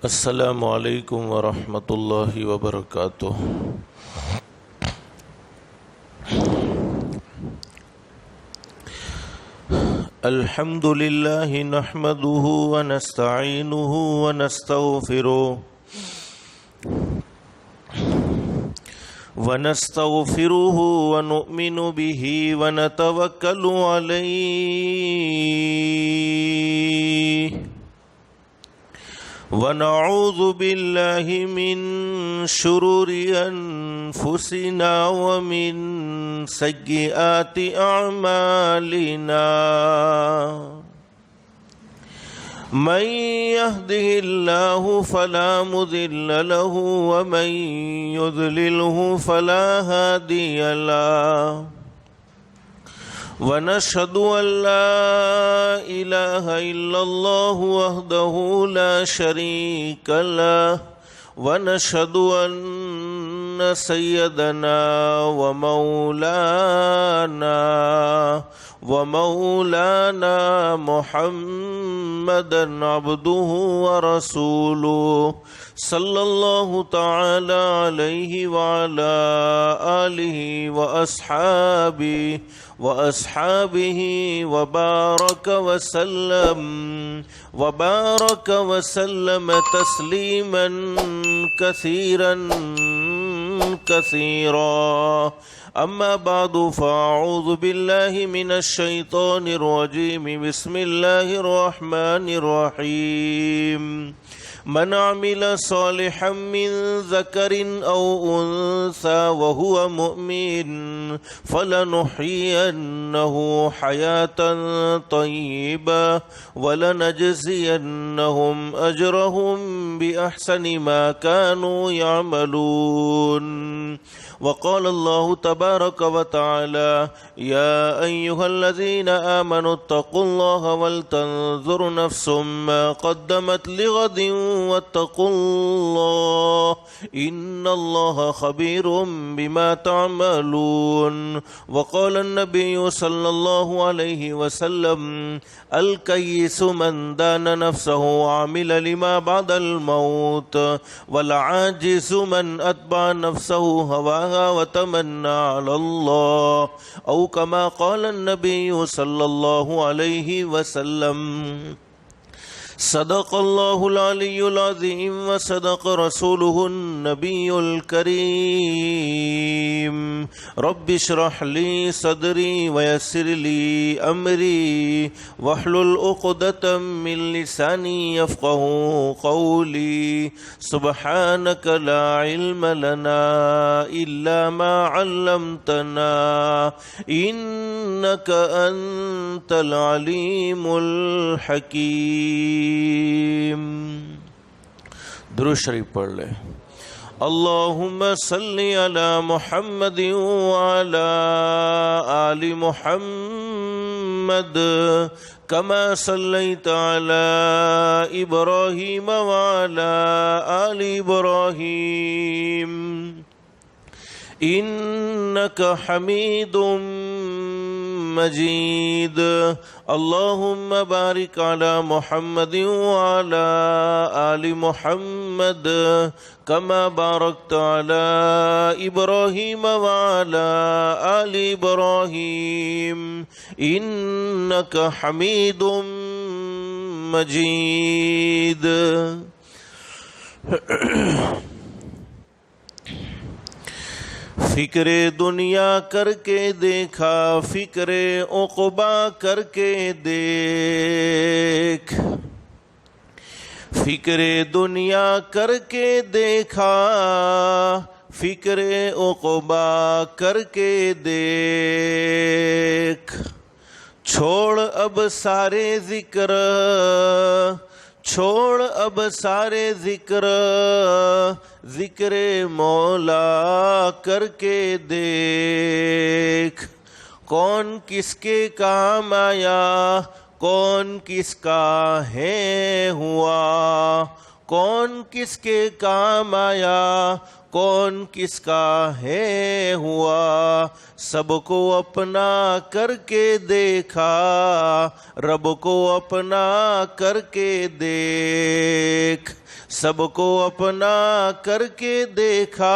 السلام علیکم ورحمۃ اللہ وبرکاتہ۔ الحمد للہ نحمده ونستعینه ونستغفره ونؤمن به ونتوکل علیہ ونعوذ باللہ من شرور انفسنا ومن سیئات اعمالنا من يهده الله فلا مضل له ومن يضلله فلا هادي له ونشهد أن لا إله إلا الله وحده لا شريك له ونشهد أن سيدنا ومولانا محمدا عبده ورسوله صلى الله تعالى عليه وعلى آله وأصحابه وبارك وسلم تسليما كثيرا أما بعد فأعوذ بالله من الشيطان الرجيم بسم الله الرحمن الرحيم من عمل صالحا من ذكر أو أنثى وهو مؤمن فلنحيينه حياة طيبة ولنجزينهم أجرهم بأحسن ما كانوا يعملون وقال الله تبارك وتعالى يا أيها الذين آمنوا اتقوا الله ولتنظر نفس ما قدمت لغد واتقوا الله إن الله خبير بما تعملون وقال النبي صلى الله عليه وسلم الكيس من دان نفسه وعمل لما بعد الموت والعاجز من أتبع نفسه هواها وتمنى على الله أو كما قال النبي صلى الله عليه وسلم صدق الله العلي العظيم وصدق رسوله النبي الكريم رب اشرح لي صدري ويسر لي أمري واحلل عقدة من لساني يفقهوا قولي سبحانك لا علم لنا إلا ما علمتنا إنك أنت العليم الحكيم۔ درود شریف پڑھ لے۔ اللہم صلی علی محمد وعلی آل محمد کما صلیت علی ابراہیم وعلی آل ابراہیم انک حمید مجید۔ اللہم بارک علی محمد وعلی آل محمد کما بارکت علی ابراہیم وعلی آل ابراہیم انک حمید مجید۔ فکر دنیا کر کے دیکھا فکر عقبا کر کے دیکھ، فکر دنیا کر کے دیکھا فکر عقبا کر کے دیکھ، چھوڑ اب سارے ذکر چھوڑ اب سارے ذکر ذکر مولا کر کے دیکھ، کون کس کے کام آیا کون کس کا ہے ہوا، کون کس کے کام آیا کون کس کا ہے ہوا، سب کو اپنا کر کے دیکھا، رب کو اپنا کر کے دیکھ، سب کو اپنا کر کے دیکھا،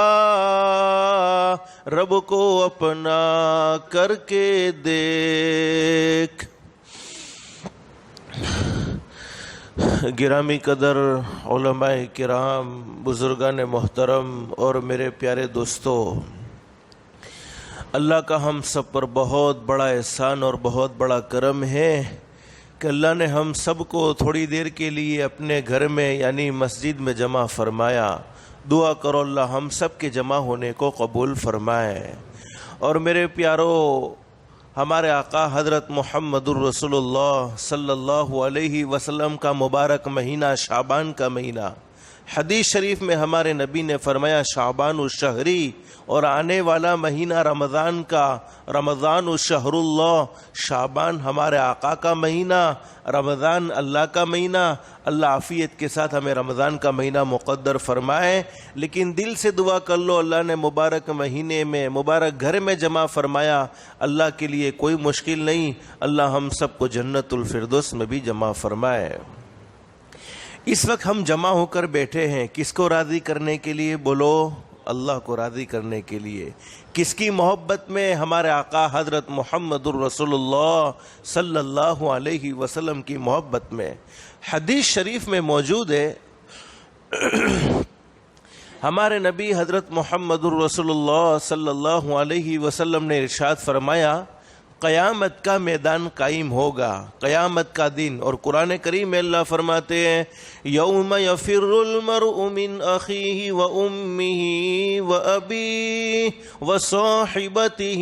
رب کو اپنا کر کے دیکھ۔ گرامی قدر علماء کرام، بزرگان محترم اور میرے پیارے دوستو، اللہ کا ہم سب پر بہت بڑا احسان اور بہت بڑا کرم ہے کہ اللہ نے ہم سب کو تھوڑی دیر کے لیے اپنے گھر میں یعنی مسجد میں جمع فرمایا۔ دعا کرو اللہ ہم سب کے جمع ہونے کو قبول فرمائے۔ اور میرے پیارو، ہمارے آقا حضرت محمد الرسول اللہ صلی اللہ علیہ وسلم کا مبارک مہینہ شعبان کا مہینہ، حدیث شریف میں ہمارے نبی نے فرمایا شعبان الشہری، اور آنے والا مہینہ رمضان کا، رمضان الشہر اللہ، شعبان ہمارے آقا کا مہینہ، رمضان اللہ کا مہینہ۔ اللہ عافیت کے ساتھ ہمیں رمضان کا مہینہ مقدر فرمائے، لیکن دل سے دعا کر لو اللہ نے مبارک مہینے میں مبارک گھر میں جمع فرمایا، اللہ کے لیے کوئی مشکل نہیں، اللہ ہم سب کو جنت الفردوس میں بھی جمع فرمائے۔ اس وقت ہم جمع ہو کر بیٹھے ہیں کس کو راضی کرنے کے لیے؟ بولو، اللہ کو راضی کرنے کے لیے۔ کس کی محبت میں؟ ہمارے آقا حضرت محمد الرسول اللہ صلی اللہ علیہ وسلم کی محبت میں۔ حدیث شریف میں موجود ہے، ہمارے نبی حضرت محمد الرسول اللہ صلی اللہ علیہ وسلم نے ارشاد فرمایا قیامت کا میدان قائم ہوگا، قیامت کا دن۔ اور قرآن کریم میں اللہ فرماتے ہیں یوم یفر المرء من اخیہ و امہ و ابیہ و صاحبتہ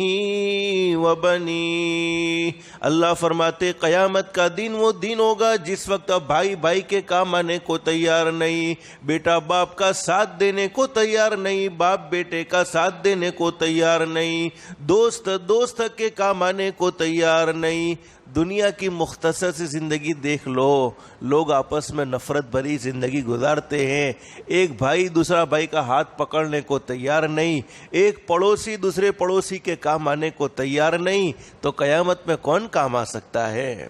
و بنیہ۔ اللہ فرماتے قیامت کا دن وہ دن ہوگا جس وقت اب بھائی بھائی کے کام آنے کو تیار نہیں، بیٹا باپ کا ساتھ دینے کو تیار نہیں، باپ بیٹے کا ساتھ دینے کو تیار نہیں، دوست دوست کے کام آنے کو تیار نہیں۔ دنیا کی مختصر سی زندگی دیکھ لو، لوگ آپس میں نفرت بھری زندگی گزارتے ہیں، ایک بھائی دوسرا بھائی کا ہاتھ پکڑنے کو تیار نہیں، ایک پڑوسی دوسرے پڑوسی کے کام آنے کو تیار نہیں، تو قیامت میں کون کام آ سکتا ہے؟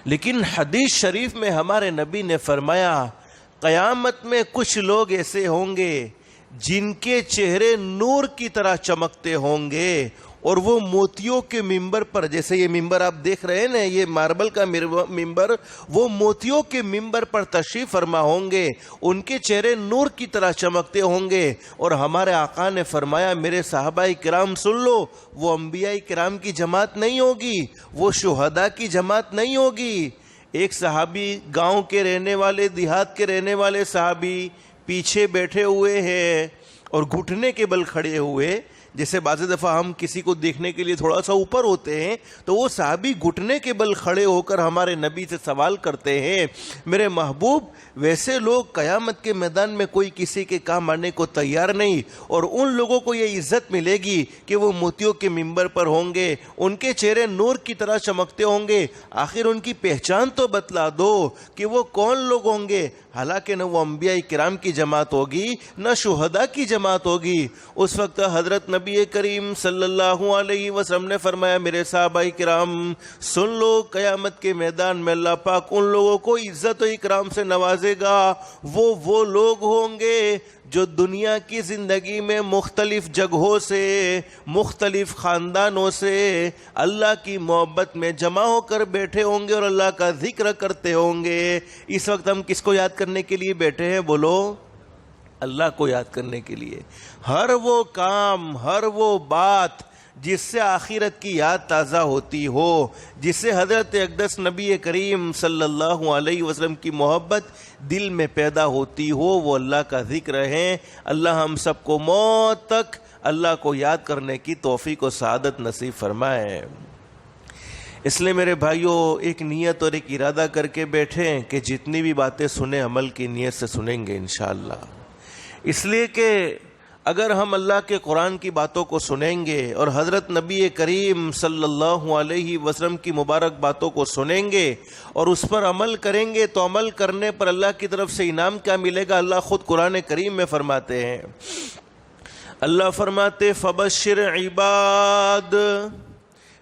لیکن حدیث شریف میں ہمارے نبی نے فرمایا قیامت میں کچھ لوگ ایسے ہوں گے جن کے چہرے نور کی طرح چمکتے ہوں گے، اور وہ موتیوں کے ممبر پر، جیسے یہ ممبر آپ دیکھ رہے ہیں نا، یہ ماربل کا ممبر، وہ موتیوں کے ممبر پر تشریف فرما ہوں گے، ان کے چہرے نور کی طرح چمکتے ہوں گے۔ اور ہمارے آقا نے فرمایا میرے صحابہ کرام سن لو، وہ انبیاء کرام کی جماعت نہیں ہوگی، وہ شہداء کی جماعت نہیں ہوگی۔ ایک صحابی گاؤں کے رہنے والے، دیہات کے رہنے والے صحابی پیچھے بیٹھے ہوئے ہیں اور گھٹنے کے بل کھڑے ہوئے، جیسے بعض دفعہ ہم کسی کو دیکھنے کے لیے تھوڑا سا اوپر ہوتے ہیں تو وہ صحابی گھٹنے کے بل کھڑے ہو کر ہمارے نبی سے سوال کرتے ہیں میرے محبوب ویسے لوگ قیامت کے میدان میں کوئی کسی کے کام آنے کو تیار نہیں، اور ان لوگوں کو یہ عزت ملے گی کہ وہ موتیوں کے ممبر پر ہوں گے، ان کے چہرے نور کی طرح چمکتے ہوں گے، آخر ان کی پہچان تو بتلا دو کہ وہ کون لوگ ہوں گے۔ حالانکہ نہ وہ انبیاء کرام کی جماعت ہوگی نہ شہداء کی جماعت ہوگی۔ اس وقت حضرت نبی کریم صلی اللہ علیہ وسلم نے فرمایا میرے صحابہ کرام سن لو، قیامت کے میدان میں اللہ پاک ان لوگوں کو عزت و اکرام سے نوازے گا، وہ لوگ ہوں گے جو دنیا کی زندگی میں مختلف جگہوں سے، مختلف خاندانوں سے اللہ کی محبت میں جمع ہو کر بیٹھے ہوں گے اور اللہ کا ذکر کرتے ہوں گے۔ اس وقت ہم کس کو یاد کرنے کے لیے بیٹھے ہیں؟ بولو، اللہ کو یاد کرنے کے لیے۔ ہر وہ کام، ہر وہ بات جس سے آخرت کی یاد تازہ ہوتی ہو، جس سے حضرت اقدس نبی کریم صلی اللہ علیہ وسلم کی محبت دل میں پیدا ہوتی ہو، وہ اللہ کا ذکر ہے۔ اللہ ہم سب کو موت تک اللہ کو یاد کرنے کی توفیق و سعادت نصیب فرمائے۔ اس لیے میرے بھائیوں ایک نیت اور ایک ارادہ کر کے بیٹھیں کہ جتنی بھی باتیں سنیں عمل کی نیت سے سنیں گے انشاءاللہ، اس لیے کہ اگر ہم اللہ کے قرآن کی باتوں کو سنیں گے اور حضرت نبی کریم صلی اللہ علیہ وسلم کی مبارک باتوں کو سنیں گے اور اس پر عمل کریں گے تو عمل کرنے پر اللہ کی طرف سے انعام کیا ملے گا؟ اللہ خود قرآن کریم میں فرماتے ہیں، اللہ فرماتے فبشر عباد،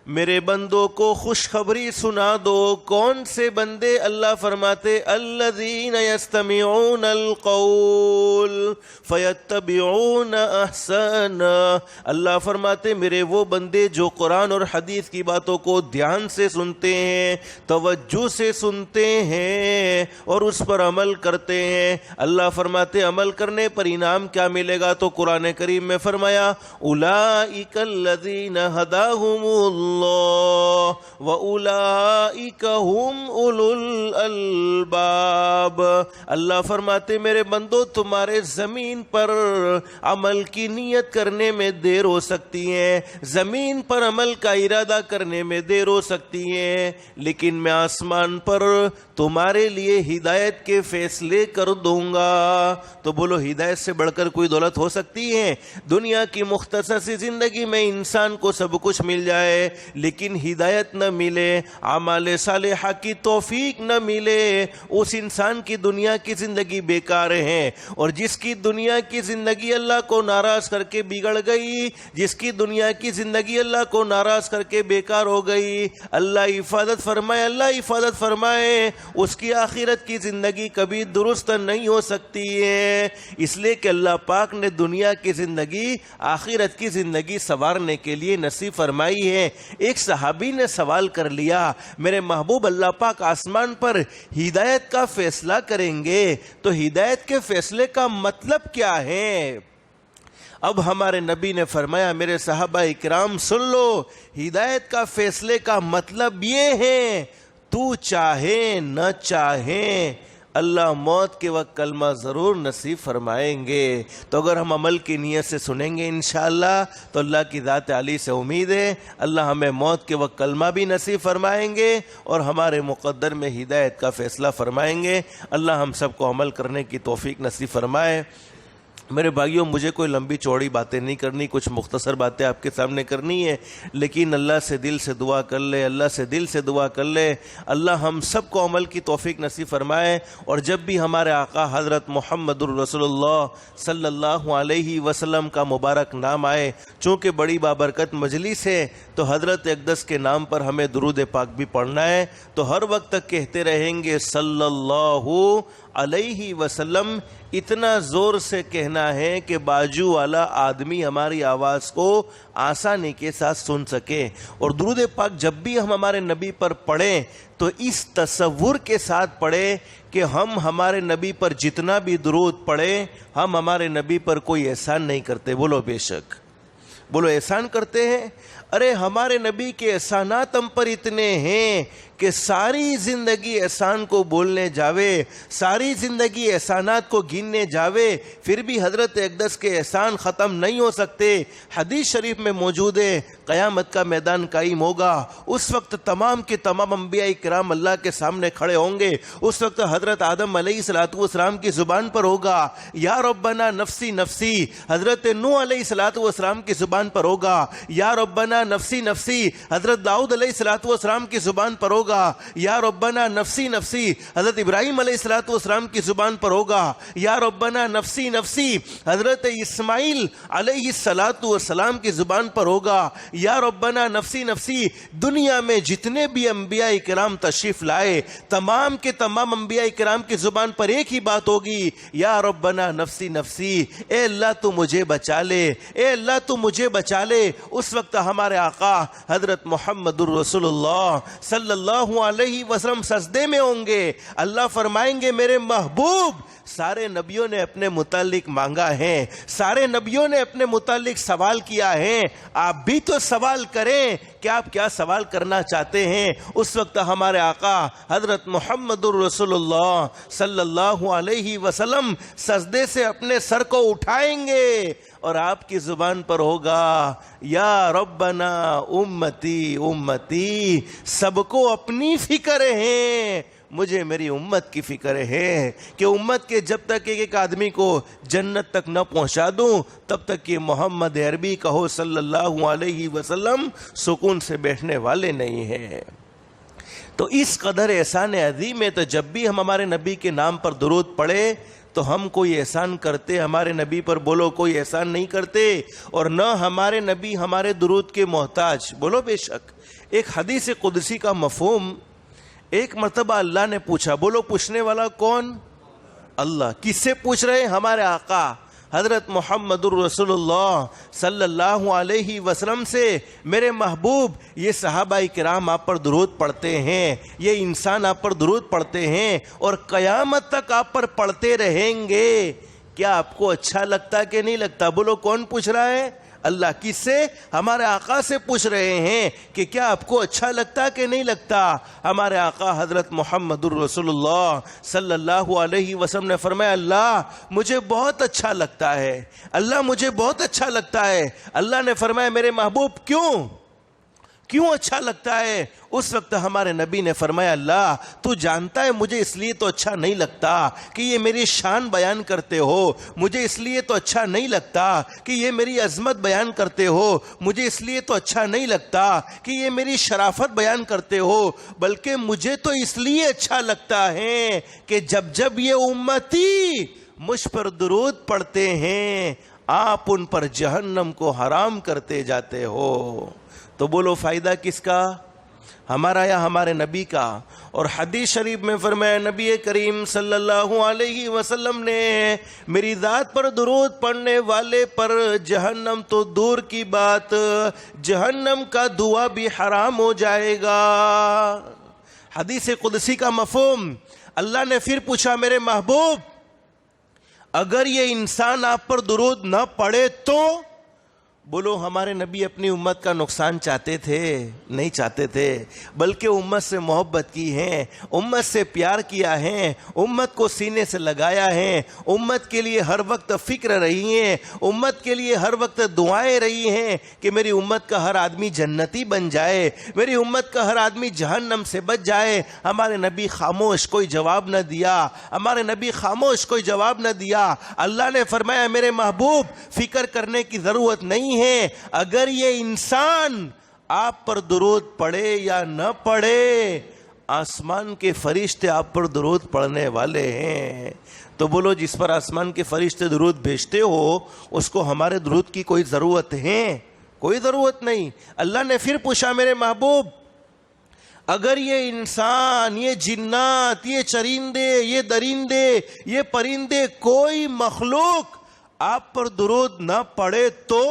میرے بندوں کو خوشخبری سنا دو۔ کون سے بندے؟ اللہ فرماتے الذین یستمعون القول فیتبعون احسنہ، اللہ فرماتے میرے وہ بندے جو قرآن اور حدیث کی باتوں کو دھیان سے سنتے ہیں، توجہ سے سنتے ہیں اور اس پر عمل کرتے ہیں۔ اللہ فرماتے عمل کرنے پر انعام کیا ملے گا؟ تو قرآن کریم میں فرمایا اولئک الذین ھداھم اللہ وَأُولَئِكَ هُمْ أُولُو الْأَلْبَابِ، اللہ فرماتے میرے بندو تمہارے زمین پر عمل کی نیت کرنے میں دیر ہو سکتی ہے، زمین پر عمل کا ارادہ کرنے میں دیر ہو سکتی ہے، لیکن میں آسمان پر تمہارے لیے ہدایت کے فیصلے کر دوں گا۔ تو بولو ہدایت سے بڑھ کر کوئی دولت ہو سکتی ہے؟ دنیا کی مختصر سی زندگی میں انسان کو سب کچھ مل جائے لیکن ہدایت نہ ملے، اعمال صالحہ کی توفیق نہ ملے، اس انسان کی دنیا کی زندگی بیکار ہے۔ اور جس کی دنیا کی زندگی اللہ کو ناراض کر کے بگڑ گئی، جس کی دنیا کی زندگی اللہ کو ناراض کر کے بیکار ہو گئی، اللہ حفاظت فرمائے، اللہ حفاظت فرمائے، اس کی آخرت کی زندگی کبھی درست نہیں ہو سکتی ہے، اس لیے کہ اللہ پاک نے دنیا کی زندگی آخرت کی زندگی سنوارنے کے لیے نصیب فرمائی ہے۔ ایک صحابی نے سوال کر لیا، میرے محبوب اللہ پاک آسمان پر ہدایت کا فیصلہ کریں گے تو ہدایت کے فیصلے کا مطلب کیا ہے؟ اب ہمارے نبی نے فرمایا میرے صحابہ اکرام سن لو، ہدایت کا فیصلے کا مطلب یہ ہے تو چاہے نہ چاہے اللہ موت کے وقت کلمہ ضرور نصیب فرمائیں گے۔ تو اگر ہم عمل کی نیت سے سنیں گے انشاءاللہ تو اللہ کی ذات علی سے امید ہے اللہ ہمیں موت کے وقت کلمہ بھی نصیب فرمائیں گے اور ہمارے مقدر میں ہدایت کا فیصلہ فرمائیں گے۔ اللہ ہم سب کو عمل کرنے کی توفیق نصیب فرمائے۔ میرے بھائیوں مجھے کوئی لمبی چوڑی باتیں نہیں کرنی، کچھ مختصر باتیں آپ کے سامنے کرنی ہے، لیکن اللہ سے دل سے دعا کر لے، اللہ سے دل سے دعا کر لے اللہ ہم سب کو عمل کی توفیق نصیب فرمائے۔ اور جب بھی ہمارے آقا حضرت محمد الرسول اللہ صلی اللہ علیہ وسلم کا مبارک نام آئے، چونکہ بڑی بابرکت مجلس ہے تو حضرت اقدس کے نام پر ہمیں درود پاک بھی پڑھنا ہے، تو ہر وقت تک کہتے رہیں گے صلی اللہ علیہ وسلم، اتنا زور سے کہنا ہے کہ بازو والا آدمی ہماری آواز کو آسانی کے ساتھ سن سکے۔ اور درود پاک جب بھی ہم ہمارے نبی پر پڑھیں تو اس تصور کے ساتھ پڑھیں کہ ہم ہمارے نبی پر جتنا بھی درود پڑھیں ہم ہمارے نبی پر کوئی احسان نہیں کرتے۔ بولو بے شک، بولو احسان کرتے ہیں؟ ارے ہمارے نبی کے احسانات ہم پر اتنے ہیں کہ ساری زندگی احسان کو بولنے جاوے، ساری زندگی احسانات کو گننے جاوے، پھر بھی حضرت اقدس کے احسان ختم نہیں ہو سکتے۔ حدیث شریف میں موجود ہے قیامت کا میدان قائم ہوگا، اس وقت تمام کے تمام انبیاء کرام اللہ کے سامنے کھڑے ہوں گے، اس وقت حضرت آدم علیہ السلام کی زبان پر ہوگا یا ربنا نفسی نفسی، حضرت نوح علیہ السلام کی زبان پر ہوگا یا ربنا نفسی نفسی، حضرت داؤد علیہ السلام کی زبان پر ہوگا یا ربنا نفسی نفسی، حضرت ابراہیم علیہ السلام کی زبان پر ہوگا یا ربنا نفسی نفسی، حضرت اسماعیل علیہ السلام کی زبان پر ہوگا یا ربنا نفسی نفسی۔ دنیا میں جتنے بھی انبیاء کرام تشریف لائے تمام کے تمام انبیاء کرام کی زبان پر ایک ہی بات ہوگی یا ربنا نفسی نفسی، اے اللہ تو مجھے بچا لے، اے اللہ تو مجھے بچا لے۔ اس وقت ہمارے آقا حضرت محمد الرسول اللہ صلی اللہ علیہ وسلم سجدے میں ہوں گے، اللہ فرمائیں گے میرے محبوب سارے نبیوں نے اپنے متعلق مانگا ہے، سارے نبیوں نے اپنے متعلق سوال کیا ہے، آپ بھی تو سوال کریں کہ آپ کیا سوال کرنا چاہتے ہیں۔ اس وقت ہمارے آقا حضرت محمد الرسول اللہ صلی اللہ علیہ وسلم سجدے سے اپنے سر کو اٹھائیں گے اور آپ کی زبان پر ہوگا یا ربنا امتی امتی، سب کو اپنی فکر ہے مجھے میری امت کی فکر ہے کہ امت کے جب تک ایک آدمی کو جنت تک نہ پہنچا دوں تب تک کہ محمد عربی کہو صلی اللہ علیہ وسلم سکون سے بیٹھنے والے نہیں ہیں۔ تو اس قدر احسان عظیم ہے، تو جب بھی ہم ہمارے نبی کے نام پر درود پڑھے تو ہم کوئی احسان کرتے ہمارے نبی پر؟ بولو کوئی احسان نہیں کرتے، اور نہ ہمارے نبی ہمارے درود کے محتاج، بولو بے شک۔ ایک حدیث قدسی کا مفہوم، ایک مرتبہ اللہ نے پوچھا، بولو پوچھنے والا کون؟ اللہ۔ کس سے پوچھ رہے ہیں؟ ہمارے آقا حضرت محمد الرسول اللہ صلی اللہ علیہ وسلم سے، میرے محبوب یہ صحابہ کرام آپ پر درود پڑھتے ہیں، یہ انسان آپ پر درود پڑھتے ہیں اور قیامت تک آپ پر پڑھتے رہیں گے، کیا آپ کو اچھا لگتا کہ نہیں لگتا؟ بولو کون پوچھ رہا ہے؟ اللہ۔ کس سے؟ ہمارے آقا سے پوچھ رہے ہیں کہ کیا آپ کو اچھا لگتا کہ نہیں لگتا؟ ہمارے آقا حضرت محمد الرسول اللہ صلی اللہ علیہ وسلم نے فرمایا، اللہ مجھے بہت اچھا لگتا ہے، اللہ مجھے بہت اچھا لگتا ہے۔ اللہ نے فرمایا، میرے محبوب کیوں اچھا لگتا ہے؟ اس وقت ہمارے نبی نے فرمایا، اللہ تو جانتا ہے مجھے اس لیے تو اچھا نہیں لگتا کہ یہ میری شان بیان کرتے ہو، مجھے اس لیے تو اچھا نہیں لگتا کہ یہ میری عظمت بیان کرتے ہو، مجھے اس لیے تو اچھا نہیں لگتا کہ یہ میری شرافت بیان کرتے ہو، بلکہ مجھے تو اس لیے اچھا لگتا ہے کہ جب یہ امتی مجھ پر درود پڑھتے ہیں آپ ان پر جہنم کو حرام کرتے جاتے ہو۔ تو بولو فائدہ کس کا؟ ہمارا یا ہمارے نبی کا؟ اور حدیث شریف میں فرمایا، نبی کریم صلی اللہ علیہ وسلم نے میری ذات پر درود پڑھنے والے پر جہنم تو دور کی بات، جہنم کا دعا بھی حرام ہو جائے گا۔ حدیث قدسی کا مفہوم، اللہ نے پھر پوچھا، میرے محبوب اگر یہ انسان آپ پر درود نہ پڑھے تو؟ بولو ہمارے نبی اپنی امت کا نقصان چاہتے تھے؟ نہیں چاہتے تھے، بلکہ امت سے محبت کی ہے، امت سے پیار کیا ہے، امت کو سینے سے لگایا ہے، امت کے لیے ہر وقت فکر رہی ہیں، امت کے لیے ہر وقت دعائیں رہی ہیں کہ میری امت کا ہر آدمی جنتی بن جائے، میری امت کا ہر آدمی جہنم سے بچ جائے۔ ہمارے نبی خاموش، کوئی جواب نہ دیا، ہمارے نبی خاموش، کوئی جواب نہ دیا۔ اللہ نے فرمایا، میرے محبوب فکر کرنے کی ضرورت نہیں ہے، اگر یہ انسان آپ پر درود پڑھے یا نہ پڑھے، آسمان کے فرشتے آپ پر درود پڑھنے والے ہیں۔ تو بولو جس پر آسمان کے فرشتے درود بھیجتے ہو اس کو ہمارے درود کی کوئی ضرورت ہے؟ کوئی ضرورت نہیں۔ اللہ نے پھر پوچھا، میرے محبوب اگر یہ انسان، یہ جنات، یہ چرندے، یہ درندے، یہ پرندے، کوئی مخلوق آپ پر درود نہ پڑھے تو؟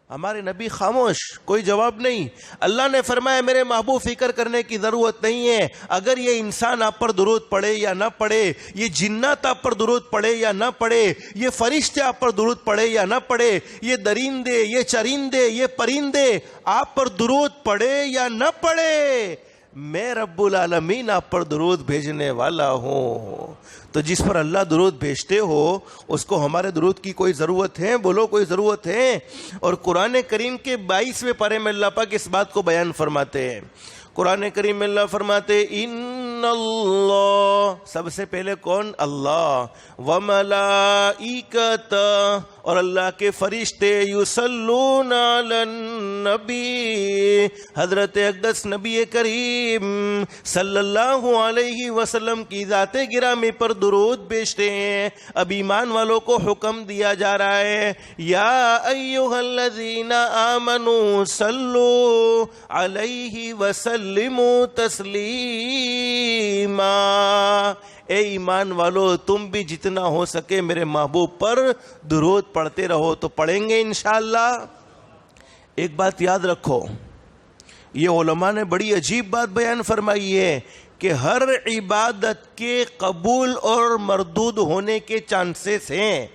ہمارے نبی خاموش، کوئی جواب نہیں۔ اللہ نے فرمایا، میرے محبوب فکر کرنے کی ضرورت نہیں ہے، اگر یہ انسان آپ پر درود پڑھے یا نہ پڑھے، یہ جنات آپ پر درود پڑھے یا نہ پڑھے، یہ فرشتے آپ پر درود پڑھے یا نہ پڑھے، یہ درندے، یہ چرندے، یہ پرندے آپ پر درود پڑھے یا نہ پڑھے، میں رب العالمین آپ پر درود بھیجنے والا ہوں۔ تو جس پر اللہ درود بھیجتے ہو اس کو ہمارے درود کی کوئی ضرورت ہے؟ بولو کوئی ضرورت ہے؟ اور قرآن کریم کے 22ویں پارے میں اللہ پاک اس بات کو بیان فرماتے ہیں۔ قرآن کریم میں اللہ فرماتے، ان اللہ، سب سے پہلے کون؟ اللہ، وملائکۃ، اور اللہ کے فرشتے، یصلون علی النبی، حضرت اقدس نبی کریم صلی اللہ علیہ وسلم کی ذات گرامی پر درود بھیجتے ہیں۔ اب ایمان والوں کو حکم دیا جا رہا ہے، یا ایھا الذین آمنوا صلوا علیہ وسلموا تسلیما، اے ایمان والو تم بھی جتنا ہو سکے میرے محبوب پر درود پڑھتے رہو۔ تو پڑھیں گے انشاءاللہ۔ ایک بات یاد رکھو، یہ علماء نے بڑی عجیب بات بیان فرمائی ہے کہ ہر عبادت کے قبول اور مردود ہونے کے چانسز ہیں،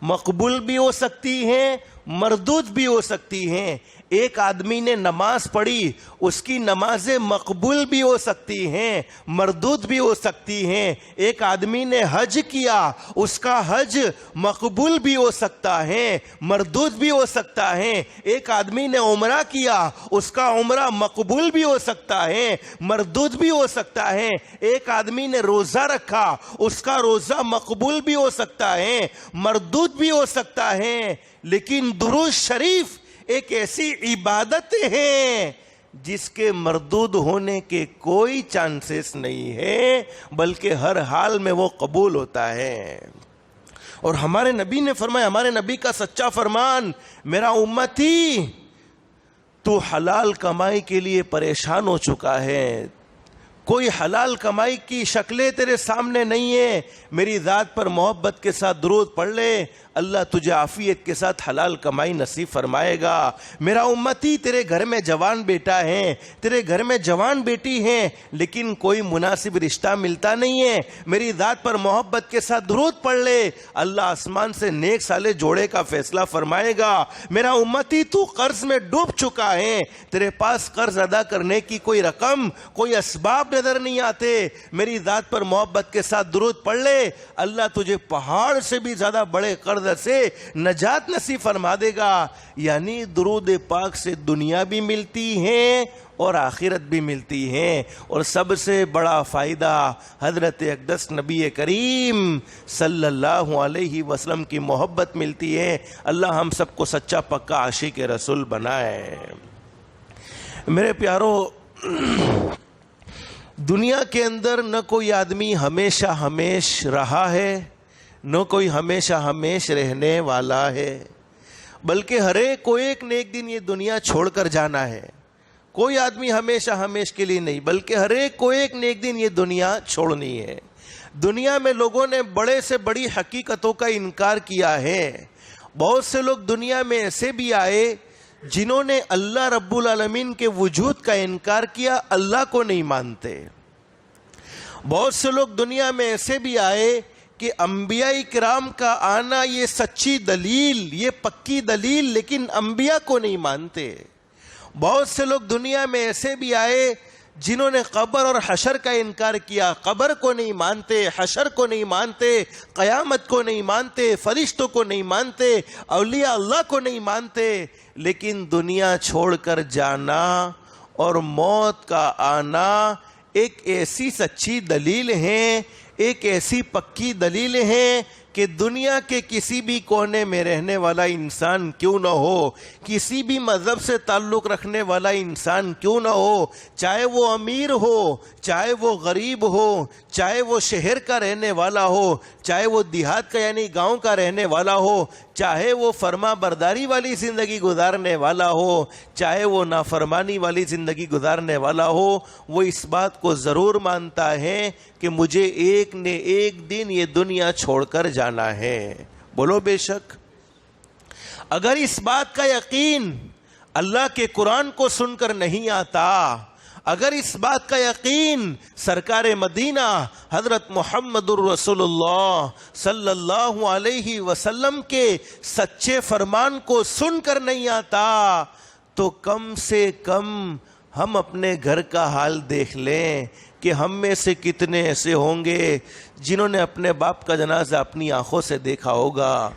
مقبول بھی ہو سکتی ہیں، مردود بھی ہو سکتی ہیں۔ ایک آدمی نے نماز پڑھی، اس کی نمازیں مقبول بھی ہو سکتی ہیں، مردود بھی ہو سکتی ہیں۔ ایک آدمی نے حج کیا، اس کا حج مقبول بھی ہو سکتا ہے، مردود بھی ہو سکتا ہے۔ ایک آدمی نے عمرہ کیا، اس کا عمرہ مقبول بھی ہو سکتا ہے، مردود بھی ہو سکتا ہے۔ ایک آدمی نے روزہ رکھا، اس کا روزہ مقبول بھی ہو سکتا ہے، مردود بھی ہو سکتا ہے۔ لیکن درود شریف ایک ایسی عبادت ہے جس کے مردود ہونے کے کوئی چانسز نہیں ہے، بلکہ ہر حال میں وہ قبول ہوتا ہے۔ اور ہمارے نبی نے فرمایا، ہمارے نبی کا سچا فرمان، میرا امتی تو حلال کمائی کے لیے پریشان ہو چکا ہے، کوئی حلال کمائی کی شکلیں تیرے سامنے نہیں ہے، میری ذات پر محبت کے ساتھ درود پڑھ لے، اللہ تجھے عافیت کے ساتھ حلال کمائی نصیب فرمائے گا۔ میرا امتی، تیرے گھر میں جوان بیٹا ہے، تیرے گھر میں جوان بیٹی ہے، لیکن کوئی مناسب رشتہ ملتا نہیں ہے، میری ذات پر محبت کے ساتھ درود پڑھ لے، اللہ آسمان سے نیک سالے جوڑے کا فیصلہ فرمائے گا۔ میرا امتی، تو قرض میں ڈوب چکا ہے، تیرے پاس قرض ادا کرنے کی کوئی رقم، کوئی اسباب نظر نہیں آتے، میری ذات پر محبت کے ساتھ درود پڑھ لے، اللہ تجھے پہاڑ سے بھی زیادہ بڑے قرض سے نجات نصیب فرما دے گا۔ یعنی درود پاک سے دنیا بھی ملتی ہے اور آخرت بھی ملتی ہے، اور سب سے بڑا فائدہ حضرت اقدس نبی کریم صلی اللہ علیہ وسلم کی محبت ملتی ہے۔ اللہ ہم سب کو سچا پکا عاشق رسول بنائے۔ میرے پیارو، دنیا کے اندر نہ کوئی آدمی ہمیشہ ہمیش رہا ہے، نہ کوئی ہمیشہ ہمیش رہنے والا ہے، بلکہ ہر ایک کو ایک نہ ایک دن یہ دنیا چھوڑ کر جانا ہے۔ کوئی آدمی ہمیشہ ہمیش کے لیے نہیں، بلکہ ہر ایک کو ایک نہ ایک دن یہ دنیا چھوڑنی ہے۔ دنیا میں لوگوں نے بڑے سے بڑی حقیقتوں کا انکار کیا ہے۔ بہت سے لوگ دنیا میں ایسے بھی آئے جنہوں نے اللہ رب العالمین کے وجود کا انکار کیا، اللہ کو نہیں مانتے۔ بہت سے لوگ دنیا میں ایسے بھی آئے کہ انبیاء کرام کا آنا یہ سچی دلیل، یہ پکی دلیل، لیکن انبیاء کو نہیں مانتے۔ بہت سے لوگ دنیا میں ایسے بھی آئے جنہوں نے قبر اور حشر کا انکار کیا، قبر کو نہیں مانتے، حشر کو نہیں مانتے، قیامت کو نہیں مانتے، فرشتوں کو نہیں مانتے، اولیاء اللہ کو نہیں مانتے، لیکن دنیا چھوڑ کر جانا اور موت کا آنا ایک ایسی سچی دلیل ہے، ایک ایسی پکی دلیل ہے کہ دنیا کے کسی بھی کونے میں رہنے والا انسان کیوں نہ ہو، کسی بھی مذہب سے تعلق رکھنے والا انسان کیوں نہ ہو، چاہے وہ امیر ہو، چاہے وہ غریب ہو، چاہے وہ شہر کا رہنے والا ہو، چاہے وہ دیہات کا یعنی گاؤں کا رہنے والا ہو، چاہے وہ فرما برداری والی زندگی گزارنے والا ہو، چاہے وہ نافرمانی والی زندگی گزارنے والا ہو، وہ اس بات کو ضرور مانتا ہے کہ مجھے ایک نہ ایک دن یہ دنیا چھوڑ کر جانا ہے۔ بولو بے شک۔ اگر اس بات کا یقین اللہ کے قرآن کو سن کر نہیں آتا، اگر اس بات کا یقین سرکار مدینہ حضرت محمد الرسول اللہ صلی اللہ علیہ وسلم کے سچے فرمان کو سن کر نہیں آتا، تو کم سے کم ہم اپنے گھر کا حال دیکھ لیں کہ ہم میں سے کتنے ایسے ہوں گے جنہوں نے اپنے باپ کا جنازہ اپنی آنکھوں سے دیکھا ہوگا،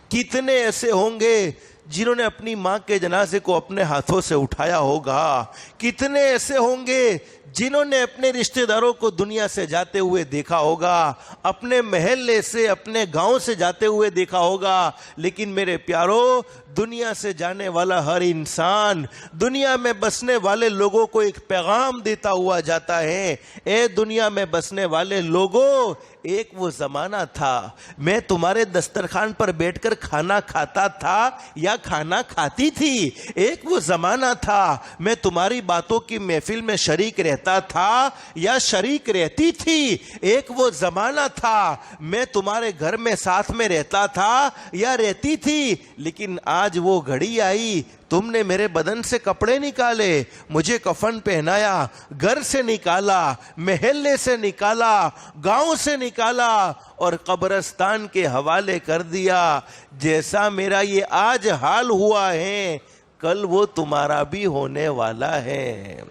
کتنے ایسے ہوں گے جنہوں نے اپنی ماں کے جنازے کو اپنے ہاتھوں سے اٹھایا ہوگا، کتنے ایسے ہوں گے جنہوں نے اپنے رشتہ داروں کو دنیا سے جاتے ہوئے دیکھا ہوگا، اپنے محلے سے اپنے گاؤں سے جاتے ہوئے دیکھا ہوگا۔ لیکن میرے پیارو، دنیا سے جانے والا ہر انسان دنیا میں بسنے والے لوگوں کو ایک پیغام دیتا ہوا جاتا ہے، اے دنیا میں بسنے والے لوگوں، ایک وہ زمانہ تھا میں تمہارے دسترخوان پر بیٹھ کر کھانا کھاتا تھا یا کھانا کھاتی تھی، ایک وہ زمانہ تھا میں تمہاری باتوں کی محفل میں شریک رہتا تھا یا شریک رہتی تھی، ایک وہ زمانہ تھا میں تمہارے گھر میں ساتھ میں رہتا تھا یا رہتی تھی، لیکن آج وہ گھڑی آئی، تم نے میرے بدن سے کپڑے نکالے، مجھے کفن پہنایا، گھر سے نکالا، محلے سے نکالا، گاؤں سے نکالا اور قبرستان کے حوالے کر دیا۔ جیسا میرا یہ آج حال ہوا ہے، کل وہ تمہارا بھی ہونے والا ہے۔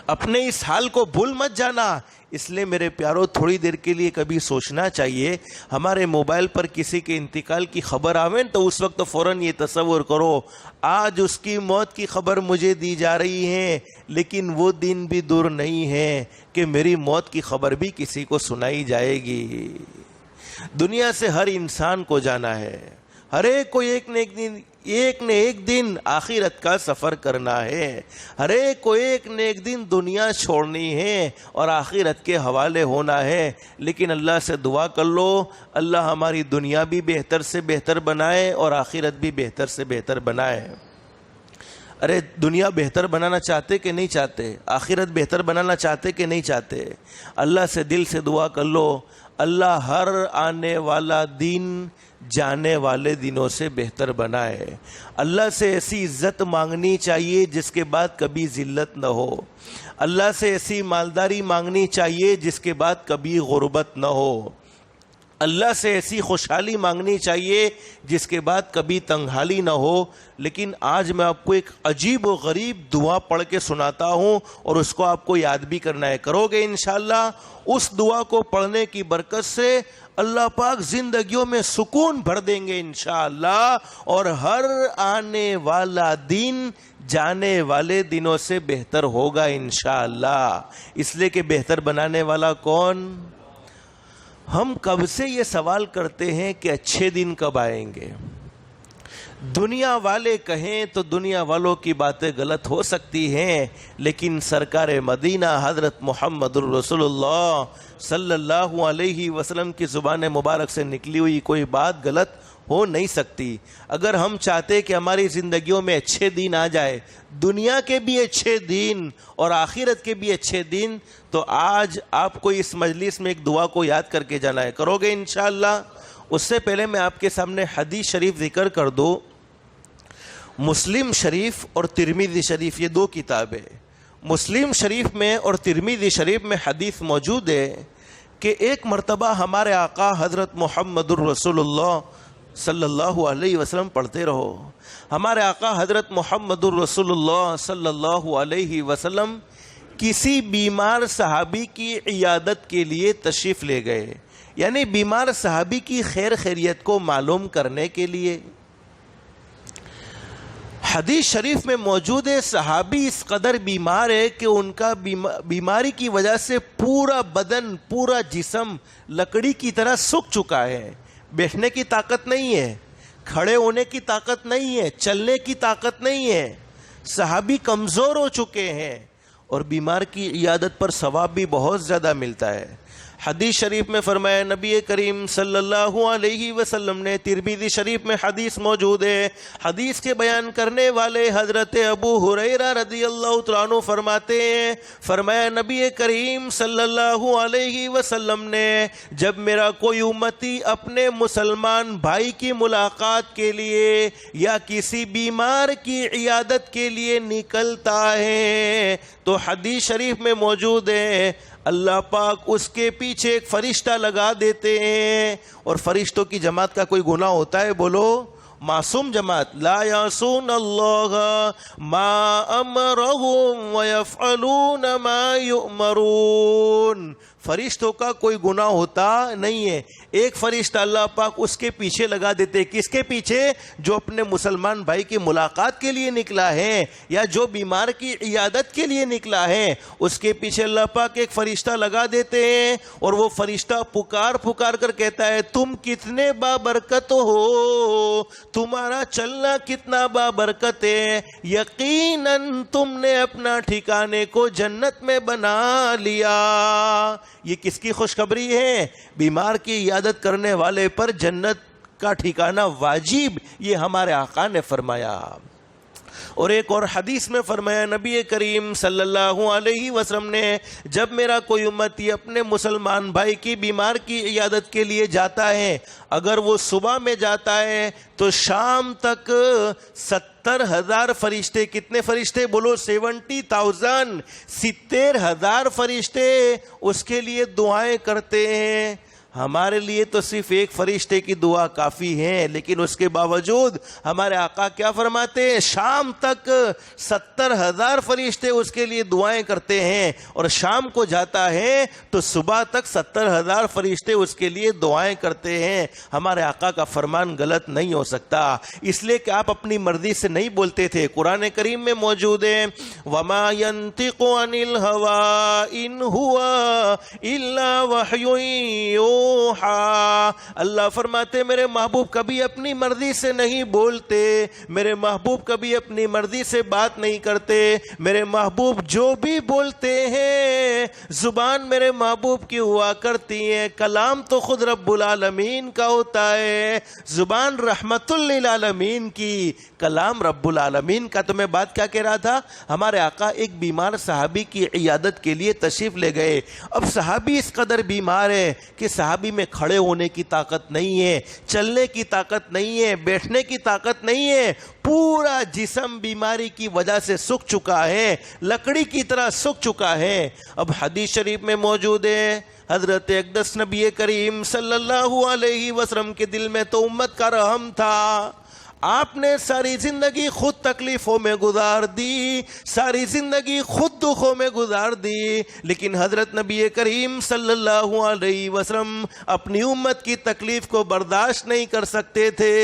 اپنے اس حال کو بھول مت جانا۔ اس لیے میرے پیارو تھوڑی دیر کے لیے کبھی سوچنا چاہیے، ہمارے موبائل پر کسی کے انتقال کی خبر آوے تو اس وقت فوراً یہ تصور کرو آج اس کی موت کی خبر مجھے دی جا رہی ہے، لیکن وہ دن بھی دور نہیں ہے کہ میری موت کی خبر بھی کسی کو سنائی جائے گی۔ دنیا سے ہر انسان کو جانا ہے، ہر ایک کو ایک نہ ایک دن آخرت کا سفر کرنا ہے، ہر ایک کو ایک نہ ایک دن دنیا چھوڑنی ہے اور آخرت کے حوالے ہونا ہے۔ لیکن اللہ سے دعا کر لو اللہ ہماری دنیا بھی بہتر سے بہتر بنائے اور آخرت بھی بہتر سے بہتر بنائے۔ ارے دنیا بہتر بنانا چاہتے کہ نہیں چاہتے؟ آخرت بہتر بنانا چاہتے کہ نہیں چاہتے؟ اللہ سے دل سے دعا کر لو اللہ ہر آنے والا دن جانے والے دنوں سے بہتر بنائے۔ اللہ سے ایسی عزت مانگنی چاہیے جس کے بعد کبھی ذلت نہ ہو، اللہ سے ایسی مالداری مانگنی چاہیے جس کے بعد کبھی غربت نہ ہو، اللہ سے ایسی خوشحالی مانگنی چاہیے جس کے بعد کبھی تنگحالی نہ ہو۔ لیکن آج میں آپ کو ایک عجیب و غریب دعا پڑھ کے سناتا ہوں اور اس کو آپ کو یاد بھی کرنا ہے، کرو گے انشاءاللہ۔ اس دعا کو پڑھنے کی برکت سے اللہ پاک زندگیوں میں سکون بھر دیں گے انشاءاللہ، اور ہر آنے والا دن جانے والے دنوں سے بہتر ہوگا انشاءاللہ۔ اس لیے کہ بہتر بنانے والا کون؟ ہم کب سے یہ سوال کرتے ہیں کہ اچھے دن کب آئیں گے؟ دنیا والے کہیں تو دنیا والوں کی باتیں غلط ہو سکتی ہیں، لیکن سرکار مدینہ حضرت محمد الرسول اللہ صلی اللہ علیہ وسلم کی زبان مبارک سے نکلی ہوئی کوئی بات غلط ہو نہیں سکتی۔ اگر ہم چاہتے کہ ہماری زندگیوں میں اچھے دن آ جائے، دنیا کے بھی اچھے دن اور آخرت کے بھی اچھے دن، تو آج آپ کو اس مجلس میں ایک دعا کو یاد کر کے جانا ہے، کرو گے انشاءاللہ۔ اس سے پہلے میں آپ کے سامنے حدیث شریف ذکر کر دوں۔ مسلم شریف اور ترمذی شریف یہ دو کتابیں، مسلم شریف میں اور ترمذی شریف میں حدیث موجود ہے کہ ایک مرتبہ ہمارے آقا حضرت محمد الرسول اللہ صلی اللہ علیہ وسلم پڑھتے رہو، ہمارے آقا حضرت محمد الرسول اللہ صلی اللہ علیہ وسلم کسی بیمار صحابی کی عیادت کے لیے تشریف لے گئے، یعنی بیمار صحابی کی خیر خیریت کو معلوم کرنے کے لیے۔ حدیث شریف میں موجود ہے صحابی اس قدر بیمار ہے کہ ان کا بیماری کی وجہ سے پورا بدن پورا جسم لکڑی کی طرح سوکھ چکا ہے، بیٹھنے کی طاقت نہیں ہے، کھڑے ہونے کی طاقت نہیں ہے، چلنے کی طاقت نہیں ہے، صحابی کمزور ہو چکے ہیں، اور بیمار کی عیادت پر ثواب بھی بہت زیادہ ملتا ہے۔ حدیث شریف میں فرمایا نبی کریم صلی اللہ علیہ وسلم نے، ترمذی شریف میں حدیث موجود ہے، حدیث کے بیان کرنے والے حضرت ابو ہریرہ رضی اللہ تعالیٰ عنہ فرماتے ہیں، فرمایا نبی کریم صلی اللہ علیہ وسلم نے جب میرا کوئی امتی اپنے مسلمان بھائی کی ملاقات کے لیے یا کسی بیمار کی عیادت کے لیے نکلتا ہے تو حدیث شریف میں موجود ہے اللہ پاک اس کے پیچھے ایک فرشتہ لگا دیتے ہیں، اور فرشتوں کی جماعت کا کوئی گناہ ہوتا ہے؟ بولو، معصوم جماعت، لا یعصون اللہ ما امرهم ویفعلون ما یؤمرون، فرشتوں کا کوئی گناہ ہوتا نہیں ہے۔ ایک فرشتہ اللہ پاک اس کے پیچھے لگا دیتے، کس کے پیچھے؟ جو اپنے مسلمان بھائی کی ملاقات کے لیے نکلا ہے یا جو بیمار کی عیادت کے لیے نکلا ہے، اس کے پیچھے اللہ پاک ایک فرشتہ لگا دیتے ہیں، اور وہ فرشتہ پکار پکار کر کہتا ہے تم کتنے بابرکت ہو، تمہارا چلنا کتنا بابرکت ہے، یقیناً تم نے اپنا ٹھکانے کو جنت میں بنا لیا۔ یہ کس کی خوشخبری ہے؟ بیمار کی عیادت کرنے والے پر جنت کا ٹھکانہ واجب، یہ ہمارے آقا نے فرمایا۔ اور ایک اور حدیث میں فرمایا نبی کریم صلی اللہ علیہ وسلم نے جب میرا کوئی امتی اپنے مسلمان بھائی کی بیمار کی عیادت کے لیے جاتا ہے، اگر وہ صبح میں جاتا ہے تو شام تک 70,000 فرشتے، کتنے فرشتے؟ بولو 70,000 فرشتے اس کے لیے دعائیں کرتے ہیں۔ ہمارے لیے تو صرف ایک فرشتے کی دعا کافی ہے، لیکن اس کے باوجود ہمارے آقا کیا فرماتے ہیں؟ شام تک 70,000 فرشتے اس کے لیے دعائیں کرتے ہیں، اور شام کو جاتا ہے تو صبح تک 70,000 فرشتے اس کے لیے دعائیں کرتے ہیں۔ ہمارے آقا کا فرمان غلط نہیں ہو سکتا، اس لیے کہ آپ اپنی مرضی سے نہیں بولتے تھے۔ قرآن کریم میں موجود ہے وَمَا يَنطِقُ عَنِ الْهَوَىٰ إِنْ هُوَ إِلَّا وَحْيٌ یوحیٰ۔ اللہ فرماتے میرے محبوب کبھی اپنی مرضی سے نہیں بولتے، میرے محبوب کبھی اپنی مرضی سے بات نہیں کرتے، میرے محبوب جو بھی بولتے ہیں زبان میرے محبوب کی ہوا کرتی ہے، کلام تو خود رب العالمین کا ہوتا ہے، زبان رحمت للعالمین کی، کلام رب العالمین کا۔ تو میں بات کیا کہہ رہا تھا؟ ہمارے آقا ایک بیمار صحابی کی عیادت کے لیے تشریف لے گئے۔ اب صحابی اس قدر بیمار ہے کہ صحابی میں کھڑے ہونے کی طاقت نہیں ہے، چلنے کی طاقت نہیں ہے، بیٹھنے کی طاقت نہیں ہے، پورا جسم بیماری کی وجہ سے سوکھ چکا ہے، لکڑی کی طرح سوکھ چکا ہے۔ اب حدیث شریف میں موجود ہے حضرت اقدس نبی کریم صلی اللہ علیہ وسلم کے دل میں تو امت کا رحم تھا، آپ نے ساری زندگی خود تکلیفوں میں گزار دی، ساری زندگی خود دکھوں میں گزار دی، لیکن حضرت نبی کریم صلی اللہ علیہ وسلم اپنی امت کی تکلیف کو برداشت نہیں کر سکتے تھے۔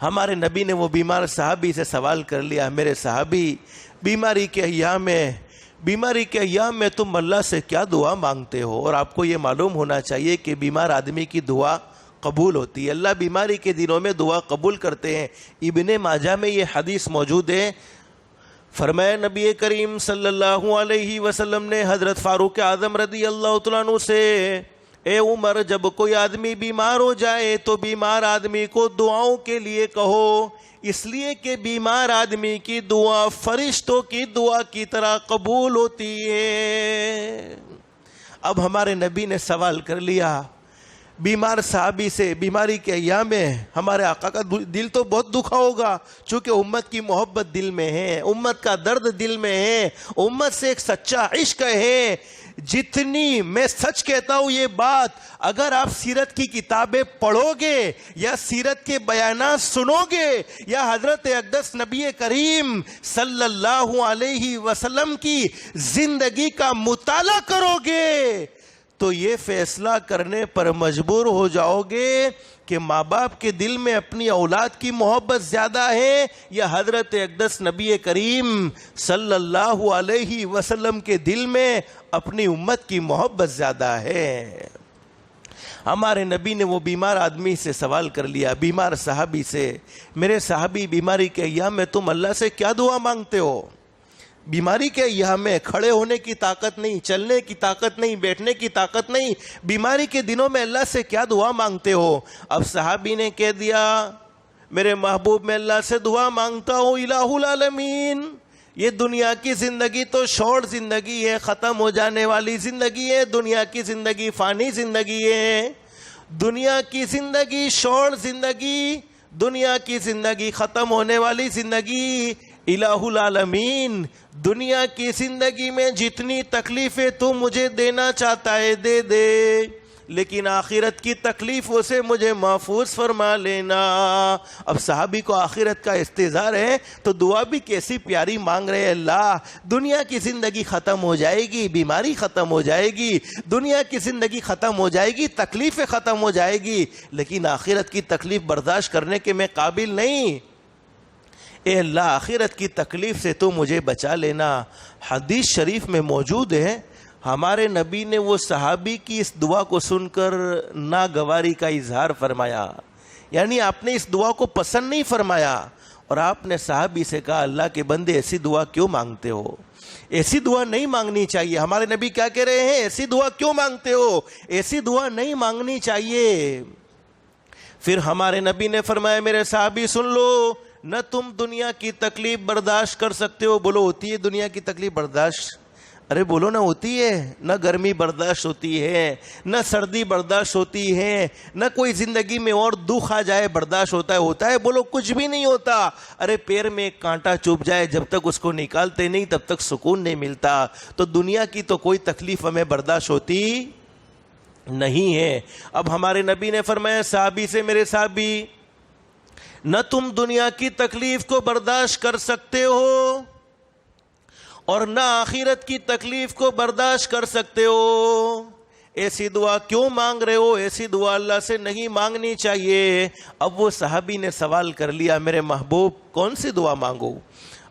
ہمارے نبی نے وہ بیمار صحابی سے سوال کر لیا، میرے صحابی بیماری کے ایام میں تم اللہ سے کیا دعا مانگتے ہو؟ اور آپ کو یہ معلوم ہونا چاہیے کہ بیمار آدمی کی دعا قبول ہوتی ہے، اللہ بیماری کے دنوں میں دعا قبول کرتے ہیں۔ ابن ماجہ میں یہ حدیث موجود ہے، فرمایا نبی کریم صلی اللہ علیہ وسلم نے حضرت فاروق اعظم رضی اللہ تعالیٰ عنہ سے، اے عمر جب کوئی آدمی بیمار ہو جائے تو بیمار آدمی کو دعاؤں کے لیے کہو، اس لیے کہ بیمار آدمی کی دعا فرشتوں کی دعا کی طرح قبول ہوتی ہے۔ اب ہمارے نبی نے سوال کر لیا بیمار صحابی سے، بیماری کے ایام میں ہمارے آقا کا دل تو بہت دکھا ہوگا، چونکہ امت کی محبت دل میں ہے، امت کا درد دل میں ہے، امت سے ایک سچا عشق ہے۔ جتنی میں سچ کہتا ہوں یہ بات، اگر آپ سیرت کی کتابیں پڑھو گے یا سیرت کے بیانات سنو گے یا حضرت اقدس نبی کریم صلی اللہ علیہ وسلم کی زندگی کا مطالعہ کرو گے تو یہ فیصلہ کرنے پر مجبور ہو جاؤ گے کہ ماں باپ کے دل میں اپنی اولاد کی محبت زیادہ ہے یا حضرت اقدس نبی کریم صلی اللہ علیہ وسلم کے دل میں اپنی امت کی محبت زیادہ ہے۔ ہمارے نبی نے وہ بیمار آدمی سے سوال کر لیا، بیمار صحابی سے، میرے صحابی بیماری کے ایام میں تم اللہ سے کیا دعا مانگتے ہو؟ بیماری کے ایام میں کھڑے ہونے کی طاقت نہیں، چلنے کی طاقت نہیں، بیٹھنے کی طاقت نہیں، بیماری کے دنوں میں اللہ سے کیا دعا مانگتے ہو؟ اب صحابی نے کہہ دیا میرے محبوب میں اللہ سے دعا مانگتا ہوں الہ العالمین، یہ دنیا کی زندگی تو شارٹ زندگی ہے، ختم ہو جانے والی زندگی ہے، دنیا کی زندگی فانی زندگی ہے، دنیا کی زندگی شارٹ زندگی، دنیا کی زندگی ختم ہونے والی زندگی، الہ العالمین دنیا کی زندگی میں جتنی تکلیفیں تو مجھے دینا چاہتا ہے دے دے، لیکن آخرت کی تکلیفوں سے مجھے محفوظ فرما لینا۔ اب صحابی کو آخرت کا استحضار ہے تو دعا بھی کیسی پیاری مانگ رہے ہیں، اللہ دنیا کی زندگی ختم ہو جائے گی، بیماری ختم ہو جائے گی، دنیا کی زندگی ختم ہو جائے گی، تکلیفیں ختم ہو جائے گی، لیکن آخرت کی تکلیف برداشت کرنے کے میں قابل نہیں، اے اللہ آخرت کی تکلیف سے تو مجھے بچا لینا۔ حدیث شریف میں موجود ہے ہمارے نبی نے وہ صحابی کی اس دعا کو سن کر ناگواری کا اظہار فرمایا، یعنی آپ نے اس دعا کو پسند نہیں فرمایا، اور آپ نے صحابی سے کہا اللہ کے بندے ایسی دعا کیوں مانگتے ہو؟ ایسی دعا نہیں مانگنی چاہیے۔ ہمارے نبی کیا کہہ رہے ہیں؟ ایسی دعا کیوں مانگتے ہو؟ ایسی دعا نہیں مانگنی چاہیے۔ پھر ہمارے نبی نے فرمایا میرے صحابی سن لو، نہ تم دنیا کی تکلیف برداشت کر سکتے ہو، بولو ہوتی ہے دنیا کی تکلیف برداشت؟ ارے بولو نہ ہوتی ہے، نہ گرمی برداشت ہوتی ہے، نہ سردی برداشت ہوتی ہے، نہ کوئی زندگی میں اور دکھ آ جائے برداشت ہوتا ہے، بولو کچھ بھی نہیں ہوتا۔ ارے پیر میں ایک کانٹا چبھ جائے جب تک اس کو نکالتے نہیں تب تک سکون نہیں ملتا، تو دنیا کی تو کوئی تکلیف ہمیں برداشت ہوتی نہیں ہے۔ اب ہمارے نبی نے فرمایا صحابی سے، میرے صحابی، نہ تم دنیا کی تکلیف کو برداشت کر سکتے ہو اور نہ آخرت کی تکلیف کو برداشت کر سکتے ہو، ایسی دعا کیوں مانگ رہے ہو؟ ایسی دعا اللہ سے نہیں مانگنی چاہیے۔ اب وہ صحابی نے سوال کر لیا، میرے محبوب کون سی دعا مانگو؟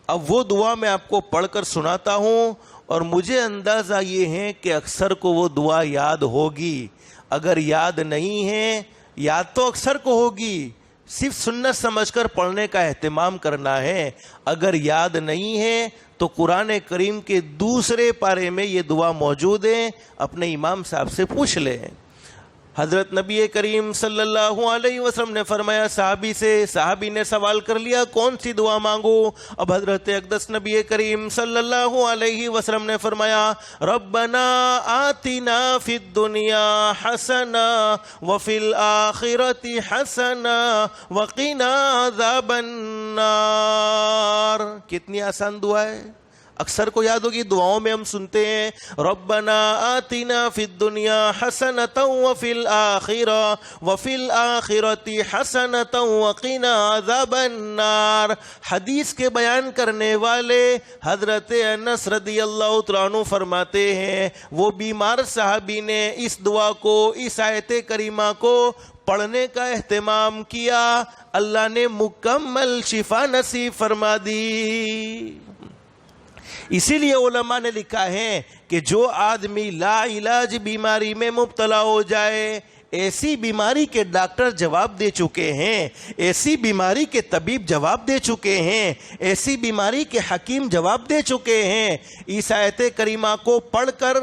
اب وہ دعا میں آپ کو پڑھ کر سناتا ہوں، اور مجھے اندازہ یہ ہے کہ اکثر کو وہ دعا یاد ہوگی۔ اگر یاد نہیں ہے، یاد تو اکثر کو ہوگی، صرف سنت سمجھ کر پڑھنے کا اہتمام کرنا ہے۔ اگر یاد نہیں ہے تو قرآن کریم کے دوسرے پارے میں یہ دعا موجود ہے، اپنے امام صاحب سے پوچھ لیں۔ حضرت نبی کریم صلی اللہ علیہ وسلم نے فرمایا صحابی سے، صحابی نے سوال کر لیا کون سی دعا مانگو؟ اب حضرت اقدس نبی کریم صلی اللہ علیہ وسلم نے فرمایا ربنا آتنا فی الدنیا حسنہ وفی الآخرۃ حسنہ وقنا عذاب النار۔ کتنی آسان دعا ہے، اکثر کو یاد ہوگی۔ دعاؤں میں ہم سنتے ہیں ربنا آتنا فی الدنیا حسنۃ وفی الآخرۃ حسنۃ وقنا عذاب النار۔ حدیث کے بیان کرنے والے حضرت انس رضی اللہ تعالیٰ عنہ فرماتے ہیں وہ بیمار صحابی نے اس دعا کو، اس آیت کریمہ کو پڑھنے کا اہتمام کیا، اللہ نے مکمل شفا نصیب فرما دی۔ اسی لیے علماء نے لکھا ہے کہ جو آدمی لا علاج بیماری میں مبتلا ہو جائے، ایسی بیماری کے ڈاکٹر جواب دے چکے ہیں، ایسی بیماری کے طبیب جواب دے چکے ہیں، ایسی بیماری کے حکیم جواب دے چکے ہیں، اس آیت کریمہ کو پڑھ کر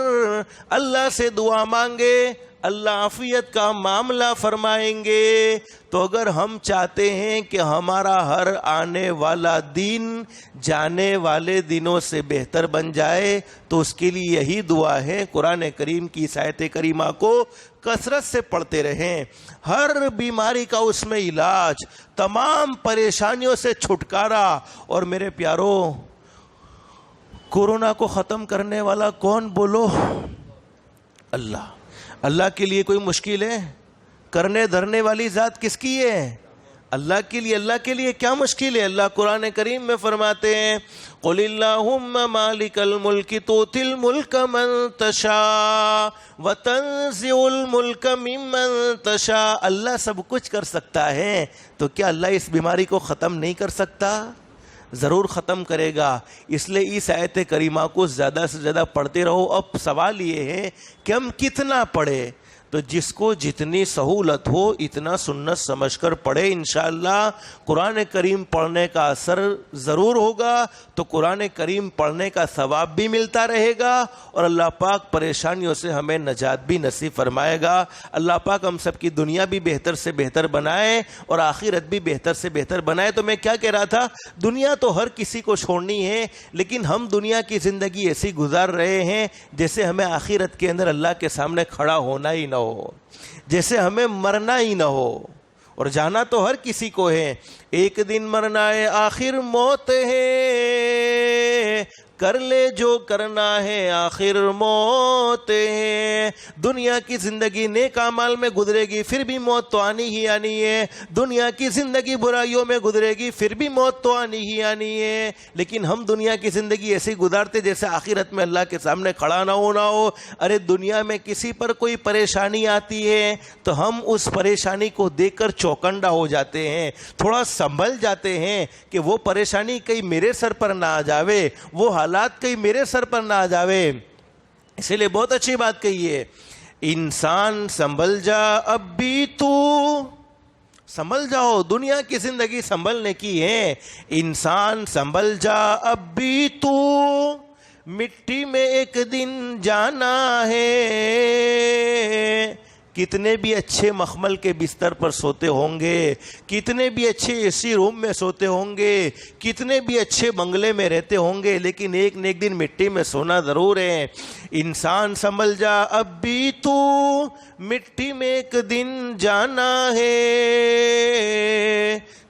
اللہ سے دعا مانگے، اللہ عافیت کا معاملہ فرمائیں گے۔ تو اگر ہم چاہتے ہیں کہ ہمارا ہر آنے والا دن جانے والے دنوں سے بہتر بن جائے تو اس کے لیے یہی دعا ہے۔ قرآن کریم کی اس آیت کریمہ کو کثرت سے پڑھتے رہیں، ہر بیماری کا اس میں علاج، تمام پریشانیوں سے چھٹکارا۔ اور میرے پیارو، کورونا کو ختم کرنے والا کون بولو؟ اللہ۔ اللہ کے لیے کوئی مشکل ہے؟ کرنے دھرنے والی ذات کس کی ہے؟ اللہ کے لیے۔ اللہ کے لیے کیا مشکل ہے؟ اللہ قرآن کریم میں فرماتے ہیں قل اللہم مالک الملک تؤتی الملک من تشاء وتنزع الملک ممن تشاء۔ اللہ سب کچھ کر سکتا ہے، تو کیا اللہ اس بیماری کو ختم نہیں کر سکتا؟ ضرور ختم کرے گا۔ اس لیے اس آیت کریمہ کو زیادہ سے زیادہ پڑھتے رہو۔ اب سوال یہ ہے کہ ہم کتنا پڑھیں؟ تو جس کو جتنی سہولت ہو اتنا سنت سمجھ کر پڑھے، انشاءاللہ قرآن کریم پڑھنے کا اثر ضرور ہوگا، تو قرآن کریم پڑھنے کا ثواب بھی ملتا رہے گا، اور اللہ پاک پریشانیوں سے ہمیں نجات بھی نصیب فرمائے گا۔ اللہ پاک ہم سب کی دنیا بھی بہتر سے بہتر بنائے اور آخرت بھی بہتر سے بہتر بنائے۔ تو میں کیا کہہ رہا تھا، دنیا تو ہر کسی کو چھوڑنی ہے، لیکن ہم دنیا کی زندگی ایسی گزار رہے ہیں جیسے ہمیں آخرت کے اندر اللہ کے سامنے کھڑا ہونا ہی نہ ہو، جیسے ہمیں مرنا ہی نہ ہو۔ اور جانا تو ہر کسی کو ہے، ایک دن مرنا ہے آخر موت ہے، کر لے جو کرنا ہے آخر موت ہے۔ دنیا کی زندگی نیک اعمال میں گزرے گی پھر بھی موت تو آنی ہی آنی ہے، دنیا کی زندگی برائیوں میں گزرے گی پھر بھی موت تو آنی ہی آنی ہے۔ لیکن ہم دنیا کی زندگی ایسے گزارتے جیسے آخرت میں اللہ کے سامنے کھڑا نہ ہونا ہو۔ ارے دنیا میں کسی پر کوئی پریشانی آتی ہے تو ہم اس پریشانی کو دیکھ کر چوکنڈا ہو جاتے ہیں، تھوڑا سنبھل جاتے ہیں کہ وہ پریشانی کہیں میرے سر پر نہ آ جاوے، وہ حالات کہیں میرے سر پر نہ آ جاوے۔ اسی لیے بہت اچھی بات کہی ہے، انسان سنبھل جا اب بھی تو، سنبھل جاؤ، دنیا کی زندگی سنبھلنے کی ہے۔ انسان سنبھل جا اب بھی تو، مٹی میں ایک دن جانا ہے۔ کتنے بھی اچھے مخمل کے بستر پر سوتے ہوں گے، کتنے بھی اچھے اے سی روم میں سوتے ہوں گے، کتنے بھی اچھے بنگلے میں رہتے ہوں گے، لیکن ایک نہ ایک دن مٹی میں سونا ضرور ہے۔ انسان سنبھل جا اب بھی تو، مٹی میں ایک دن جانا ہے۔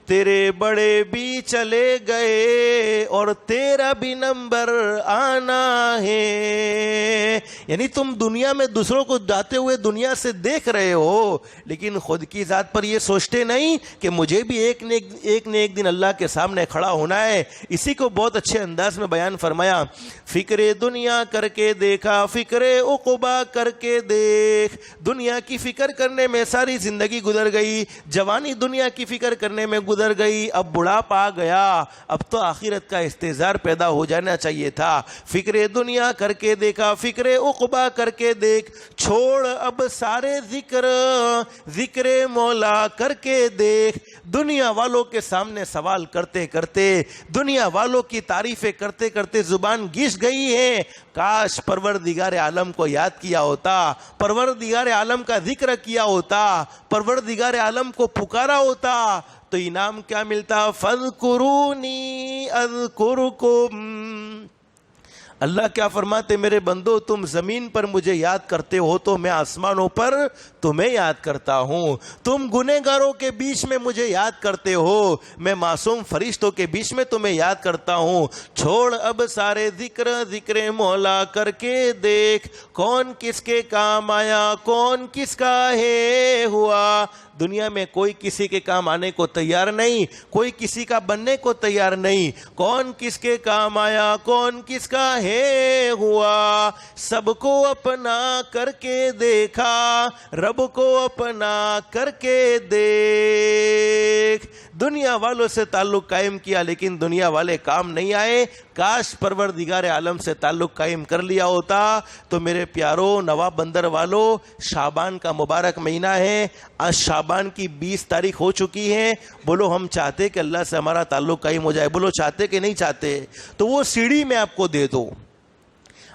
تیرے بڑے بھی چلے گئے اور تیرا بھی نمبر آنا ہے. یعنی تم دنیا میں دوسروں کو جاتے ہوئے دنیا سے دیکھ رہے ہو، لیکن خود کی ذات پر یہ سوچتے نہیں کہ مجھے بھی ایک نہ ایک دن اللہ کے سامنے کھڑا ہونا ہے. اسی کو بہت اچھے انداز میں بیان فرمایا. فکر دنیا کر کے دیکھا، فکر عقبا کر کے دیکھ. دنیا کی فکر کرنے میں ساری زندگی گزر گئی، جوانی دنیا کی فکر کرنے میں گزر گئی، اب بڑھاپا آ گیا، اب تو آخرت کا استحضار پیدا ہو جانا چاہیے تھا. فکر دنیا کر کے دیکھا، فکر عقبا کر کے دیکھ. چھوڑ اب سارے ذکر مولا کر کے دیکھ. دنیا والوں کے سامنے سوال کرتے کرتے، دنیا والوں کی تعریفیں کرتے کرتے زبان گھس گئی ہے. کاش پروردگار عالم کو یاد کیا ہوتا، پروردگار عالم کا ذکر کیا ہوتا، پروردگار عالم کو پکارا ہوتا تو انعام کیا ملتا؟ فَاذْكُرُونِي أَذْكُرُكُمْ. اللہ کیا فرماتے؟ میرے بندو تم زمین پر مجھے یاد کرتے ہو تو میں آسمانوں پر تمہیں یاد کرتا ہوں. تم گنہگاروں کے بیچ میں مجھے یاد کرتے ہو، میں معصوم فرشتوں کے بیچ میں تمہیں یاد کرتا ہوں. چھوڑ اب سارے ذکر مولا کر کے دیکھ. کون کس کے کام آیا، کون کس کا ہے ہوا. دنیا میں کوئی کسی کے کام آنے کو تیار نہیں، کوئی کسی کا بننے کو تیار نہیں. کون کس کے کام آیا، کون کس کا ہے ہوا. سب کو اپنا کر کے دیکھا، رب کو اپنا کر کے دیکھ. دنیا والوں سے تعلق قائم کیا لیکن دنیا والے کام نہیں آئے. کاش پروردگار عالم سے تعلق قائم کر لیا ہوتا. تو میرے پیارو نواب بندر والو، شعبان کا مبارک مہینہ ہے. آج شعبان کی 20 تاریخ ہو چکی ہے. بولو ہم چاہتے کہ اللہ سے ہمارا تعلق قائم ہو جائے؟ بولو چاہتے کہ نہیں چاہتے؟ تو وہ سیڑھی میں آپ کو دے دو.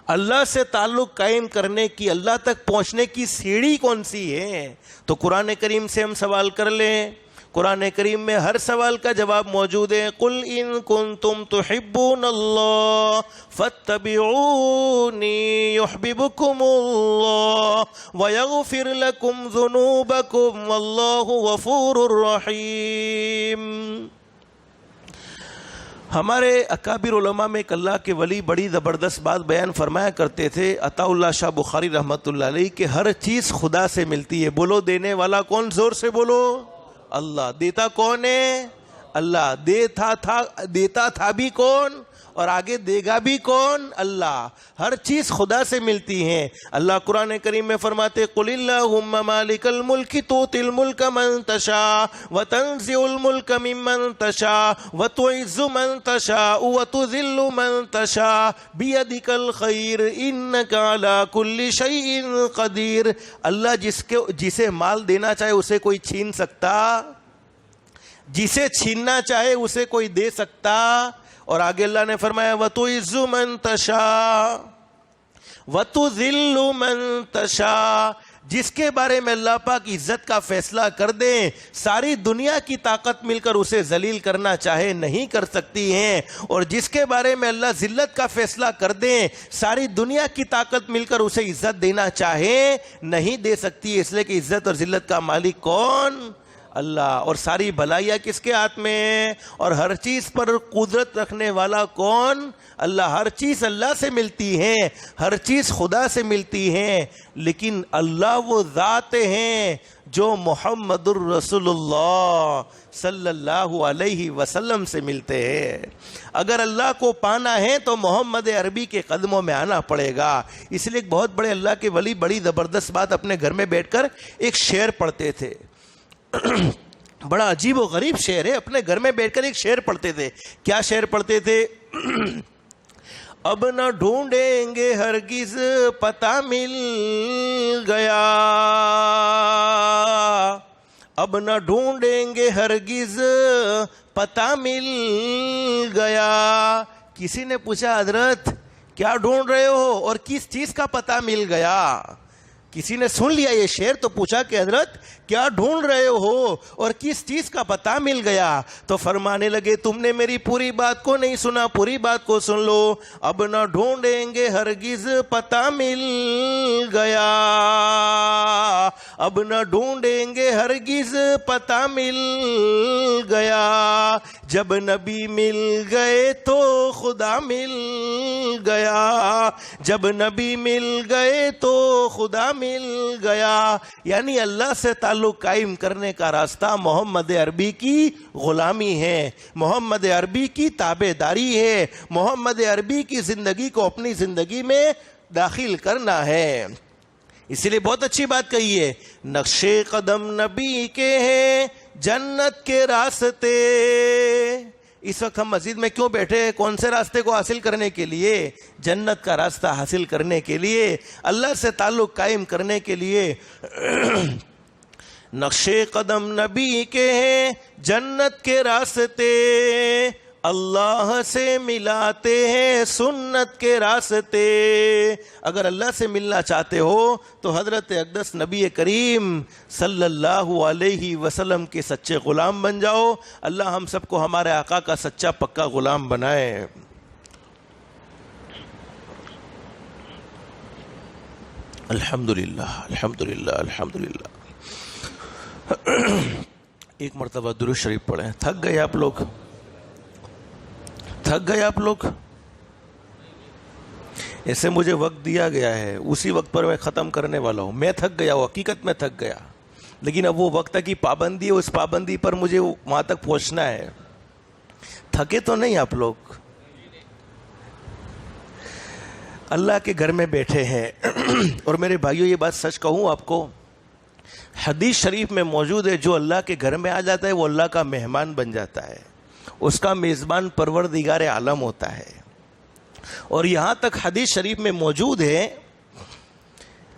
اللہ سے تعلق قائم کرنے کی، اللہ تک پہنچنے کی سیڑھی کون سی ہے؟ تو قرآن کریم سے ہم سوال کر لیں. قرآن کریم میں ہر سوال کا جواب موجود ہے. قُلْ إِن كُنتُمْ تُحِبُّونَ اللَّهَ فَاتَّبِعُونِي يُحْبِبُكُمُ اللَّهُ وَيَغْفِرْ لَكُمْ ذُنُوبَكُمْ وَاللَّهُ غَفُورٌ رَحِيمٌ. ہمارے اکابر علماء میں ایک اللہ کے ولی بڑی زبردست بات بیان فرمایا کرتے تھے، عطا اللہ شاہ بخاری رحمۃ اللہ علیہ، کہ ہر چیز خدا سے ملتی ہے. بولو دینے والا کون؟ زور سے بولو. اللہ. دیتا کون ہے؟ اللہ. دیتا تھا بھی کون اور آگے دے گا بھی کون؟ اللہ. ہر چیز خدا سے ملتی ہے. اللہ قرآن کریم میں فرماتے قُلِ اللَّهُمَّ مَالِكَ الْمُلْكِ تُؤْتِي الْمُلْكَ مَن تَشَاءُ وَتَنزِعُ الْمُلْكَ مِمَّن تَشَاءُ وَتُعِزُّ مَن تَشَاءُ وَتُذِلُّ مَن تَشَاءُ بِيَدِكَ الْخَيْرُ إِنَّكَ عَلَى كُلِّ شَيْءٍ قَدِيرٌ. اللہ جسے مال دینا چاہے اسے کوئی چھین سکتا؟ جسے چھیننا چاہے اسے کوئی دے سکتا؟ اور آگے اللہ نے فرمایا وَتُعِزُّ مَن تَشَاءُ وَتُذِلُّ مَن تَشَاءُ. جس کے بارے میں اللہ پاک عزت کا فیصلہ کر دیں، ساری دنیا کی طاقت مل کر اسے ذلیل کرنا چاہے نہیں کر سکتی ہیں. اور جس کے بارے میں اللہ ذلت کا فیصلہ کر دیں، ساری دنیا کی طاقت مل کر اسے عزت دینا چاہے نہیں دے سکتی. اس لیے کہ عزت اور ذلت کا مالک کون؟ اللہ. اور ساری بھلائیاں کس کے ہاتھ میں؟ اور ہر چیز پر قدرت رکھنے والا کون؟ اللہ. ہر چیز اللہ سے ملتی ہے، ہر چیز خدا سے ملتی ہے، لیکن اللہ وہ ذات ہیں جو محمد الرسول اللہ صلی اللہ علیہ وسلم سے ملتے ہیں. اگر اللہ کو پانا ہے تو محمد عربی کے قدموں میں آنا پڑے گا. اس لیے ایک بہت بڑے اللہ کے ولی بڑی زبردست بات اپنے گھر میں بیٹھ کر ایک شعر پڑھتے تھے. بڑا عجیب و غریب شعر ہے. اپنے گھر میں بیٹھ کر ایک شعر پڑھتے تھے. کیا شعر پڑھتے تھے؟ اب نہ ڈھونڈیں گے ہرگز پتہ مل گیا، اب نہ ڈھونڈیں گے ہرگز پتہ مل گیا. کسی نے پوچھا حضرت کیا ڈھونڈ رہے ہو اور کس چیز کا پتہ مل گیا؟ کسی نے سن لیا یہ شعر تو پوچھا کہ حضرت کیا ڈھونڈ رہے ہو اور کس چیز کا پتہ مل گیا؟ تو فرمانے لگے تم نے میری پوری بات کو نہیں سنا، پوری بات کو سن لو۔ اب نہ ڈھونڈیں گے ہرگز پتہ مل گیا، اب نہ ڈھونڈیں گے ہرگز پتہ مل گیا، جب نبی مل گئے تو خدا مل گیا، جب نبی مل گئے تو خدا مل گیا۔ یعنی اللہ سے تعلق قائم کرنے کا راستہ محمد عربی کی غلامی ہے، محمد عربی کی تابع داری ہے، محمد عربی کی زندگی کو اپنی زندگی میں داخل کرنا ہے۔ اسی لیے بہت اچھی بات کہی ہے، نقش قدم نبی کے ہیں جنت کے راستے۔ اس وقت ہم مسجد میں کیوں بیٹھے ہیں؟ کون سے راستے کو حاصل کرنے کے لیے؟ جنت کا راستہ حاصل کرنے کے لیے، اللہ سے تعلق قائم کرنے کے لیے۔ نقش قدم نبی کے ہیں جنت کے راستے، اللہ سے ملاتے ہیں سنت کے راستے۔ اگر اللہ سے ملنا چاہتے ہو تو حضرت اقدس نبی کریم صلی اللہ علیہ وسلم کے سچے غلام بن جاؤ۔ اللہ ہم سب کو ہمارے آقا کا سچا پکا غلام بنائے۔ الحمدللہ الحمدللہ الحمدللہ۔ ایک مرتبہ درود شریف پڑھیں۔ تھک گئے آپ لوگ؟ تھک گئے آپ لوگ؟ ایسے مجھے وقت دیا گیا ہے، اسی وقت پر میں ختم کرنے والا ہوں۔ میں تھک گیا ہوں، حقیقت میں تھک گیا، لیکن اب وہ وقت کی پابندی ہے، اس پابندی پر مجھے وہاں تک پہنچنا ہے۔ تھکے تو نہیں آپ لوگ؟ اللہ کے گھر میں بیٹھے ہیں اور میرے بھائیوں یہ بات سچ کہوں آپ کو، حدیث شریف میں موجود ہے جو اللہ کے گھر میں آ جاتا ہے وہ اللہ کا مہمان بن جاتا ہے، اس کا میزبان پروردگار عالم ہوتا ہے۔ اور یہاں تک حدیث شریف میں موجود ہے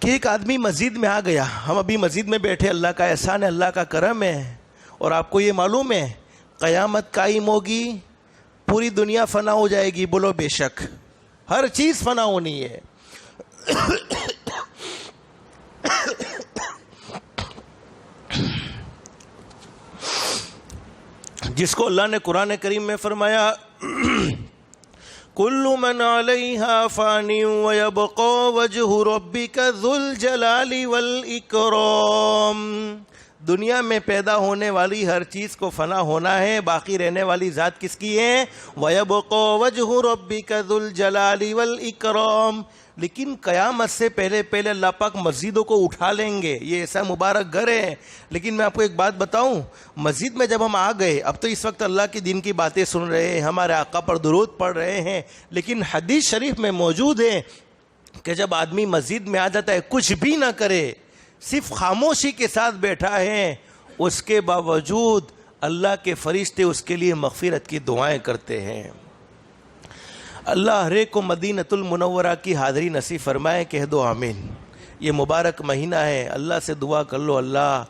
کہ ایک آدمی مسجد میں آ گیا۔ ہم ابھی مسجد میں بیٹھے، اللہ کا احسان ہے، اللہ کا کرم ہے، اور آپ کو یہ معلوم ہے قیامت قائم ہوگی، پوری دنیا فنا ہو جائے گی۔ بولو بے شک، ہر چیز فنا ہونی ہے۔ جس کو اللہ نے قرآن کریم میں فرمایا کل من علیہا فانی ویبقا وجہ ربک ذو الجلال والاکرام، دنیا میں پیدا ہونے والی ہر چیز کو فنا ہونا ہے، باقی رہنے والی ذات کس کی ہے؟ ویبقا وجہ ربک ذو الجلال والاکرام۔ لیکن قیامت سے پہلے پہلے اللہ پاک مسجدوں کو اٹھا لیں گے، یہ ایسا مبارک گھر ہے۔ لیکن میں آپ کو ایک بات بتاؤں، مسجد میں جب ہم آ گئے، اب تو اس وقت اللہ کے دین کی باتیں سن رہے ہیں، ہمارے آقا پر درود پڑھ رہے ہیں، لیکن حدیث شریف میں موجود ہے کہ جب آدمی مسجد میں آ جاتا ہے کچھ بھی نہ کرے، صرف خاموشی کے ساتھ بیٹھا ہے، اس کے باوجود اللہ کے فرشتے اس کے لیے مغفرت کی دعائیں کرتے ہیں۔ اللہ ہر ایک کو مدینۃ المنورہ کی حاضری نصیب فرمائے، کہہ دو آمین۔ یہ مبارک مہینہ ہے، اللہ سے دعا کر لو اللہ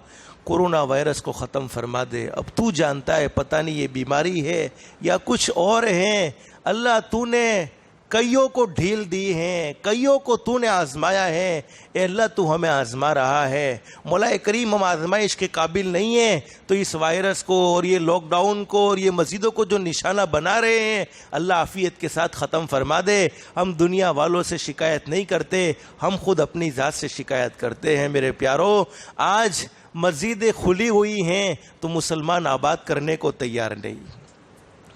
کورونا وائرس کو ختم فرما دے۔ اب تو جانتا ہے پتہ نہیں یہ بیماری ہے یا کچھ اور ہیں، اللہ تو نے کئیوں کو ڈھیل دی ہیں، کئیوں کو تو نے آزمایا ہے، اے اللہ تو ہمیں آزما رہا ہے۔ مولا کریم ہم آزمائش کے قابل نہیں ہیں، تو اس وائرس کو اور یہ لاک ڈاؤن کو اور یہ مسجدوں کو جو نشانہ بنا رہے ہیں، اللہ عافیت کے ساتھ ختم فرما دے۔ ہم دنیا والوں سے شکایت نہیں کرتے، ہم خود اپنی ذات سے شکایت کرتے ہیں۔ میرے پیارو، آج مسجدیں کھلی ہوئی ہیں تو مسلمان آباد کرنے کو تیار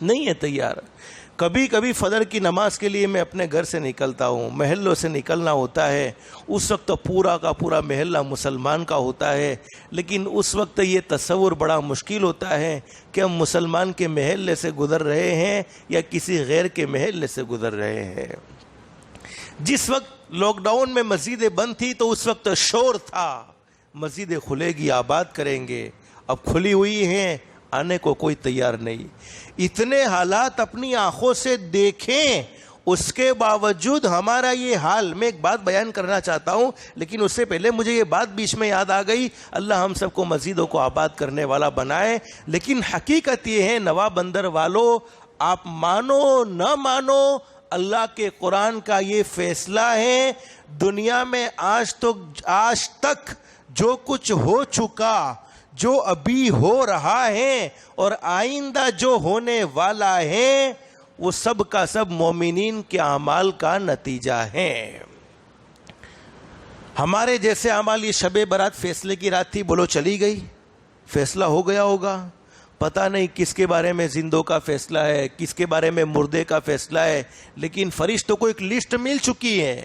نہیں ہے تیار۔ کبھی کبھی فجر کی نماز کے لیے میں اپنے گھر سے نکلتا ہوں، محلوں سے نکلنا ہوتا ہے، اس وقت تو پورا کا پورا محلہ مسلمان کا ہوتا ہے، لیکن اس وقت یہ تصور بڑا مشکل ہوتا ہے کہ ہم مسلمان کے محلے سے گزر رہے ہیں یا کسی غیر کے محلے سے گزر رہے ہیں۔ جس وقت لاک ڈاؤن میں مسجدیں بند تھی تو اس وقت شور تھا، مسجدیں کھلے گی، آباد کریں گے۔ اب کھلی ہوئی ہیں، آنے کو کوئی تیار نہیں۔ اتنے حالات اپنی آنکھوں سے دیکھیں، اس کے باوجود ہمارا یہ حال۔ میں ایک بات بیان کرنا چاہتا ہوں، لیکن اس سے پہلے مجھے یہ بات بیچ میں یاد آ گئی، اللہ ہم سب کو مسجدوں کو آباد کرنے والا بنائے۔ لیکن حقیقت یہ ہے نواب بندر والو، آپ مانو نہ مانو، اللہ کے قرآن کا یہ فیصلہ ہے، دنیا میں آج تک جو کچھ ہو چکا، جو ابھی ہو رہا ہے اور آئندہ جو ہونے والا ہے، وہ سب کا سب مومنین کے اعمال کا نتیجہ ہے۔ ہمارے جیسے اعمال، یہ شب برات فیصلے کی رات تھی، بولو چلی گئی، فیصلہ ہو گیا ہوگا، پتہ نہیں کس کے بارے میں زندوں کا فیصلہ ہے، کس کے بارے میں مردے کا فیصلہ ہے، لیکن فرشتوں کو ایک لسٹ مل چکی ہے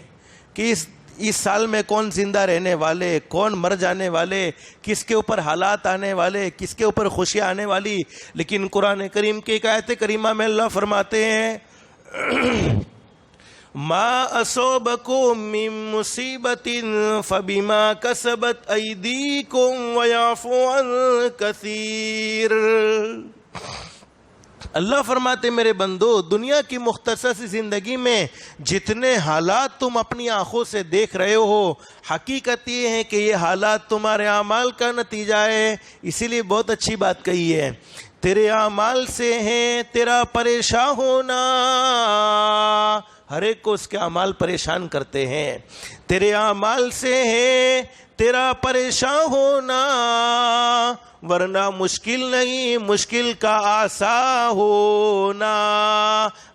کہ اس سال میں کون زندہ رہنے والے، کون مر جانے والے، کس کے اوپر حالات آنے والے، کس کے اوپر خوشیاں آنے والی۔ لیکن قرآن کریم کی ایک آیت کریمہ میں اللہ فرماتے ہیں ما اصابکم من مصیبت فبما کسبت ایدیکم ویعفو عن کثیر۔ اللہ فرماتے میرے بندو، دنیا کی مختصر سی زندگی میں جتنے حالات تم اپنی آنکھوں سے دیکھ رہے ہو، حقیقت یہ ہے کہ یہ حالات تمہارے اعمال کا نتیجہ ہے۔ اسی لیے بہت اچھی بات کہی ہے، تیرے اعمال سے ہے تیرا پریشان ہونا۔ ہر ایک کو اس کے اعمال پریشان کرتے ہیں۔ تیرے اعمال سے ہے تیرا پریشان ہونا، ورنہ مشکل نہیں، مشکل کا آسان ہونا۔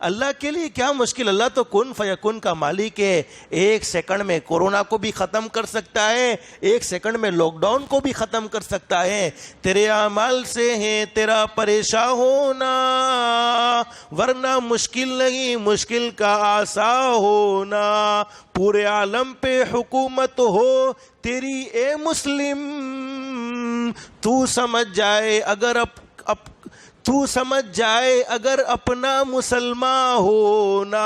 اللہ کے لیے کیا مشکل، اللہ تو کن فیکن کا مالک ہے۔ ایک سیکنڈ میں کورونا کو بھی ختم کر سکتا ہے، ایک سیکنڈ میں لاک ڈاؤن کو بھی ختم کر سکتا ہے۔ تیرے اعمال سے ہے تیرا پریشان ہونا، ورنہ مشکل نہیں، مشکل کا آسان ہونا۔ پورے عالم پہ حکومت ہو تیری اے مسلم، تو سمجھ جائے اگر اپنا مسلمان ہونا۔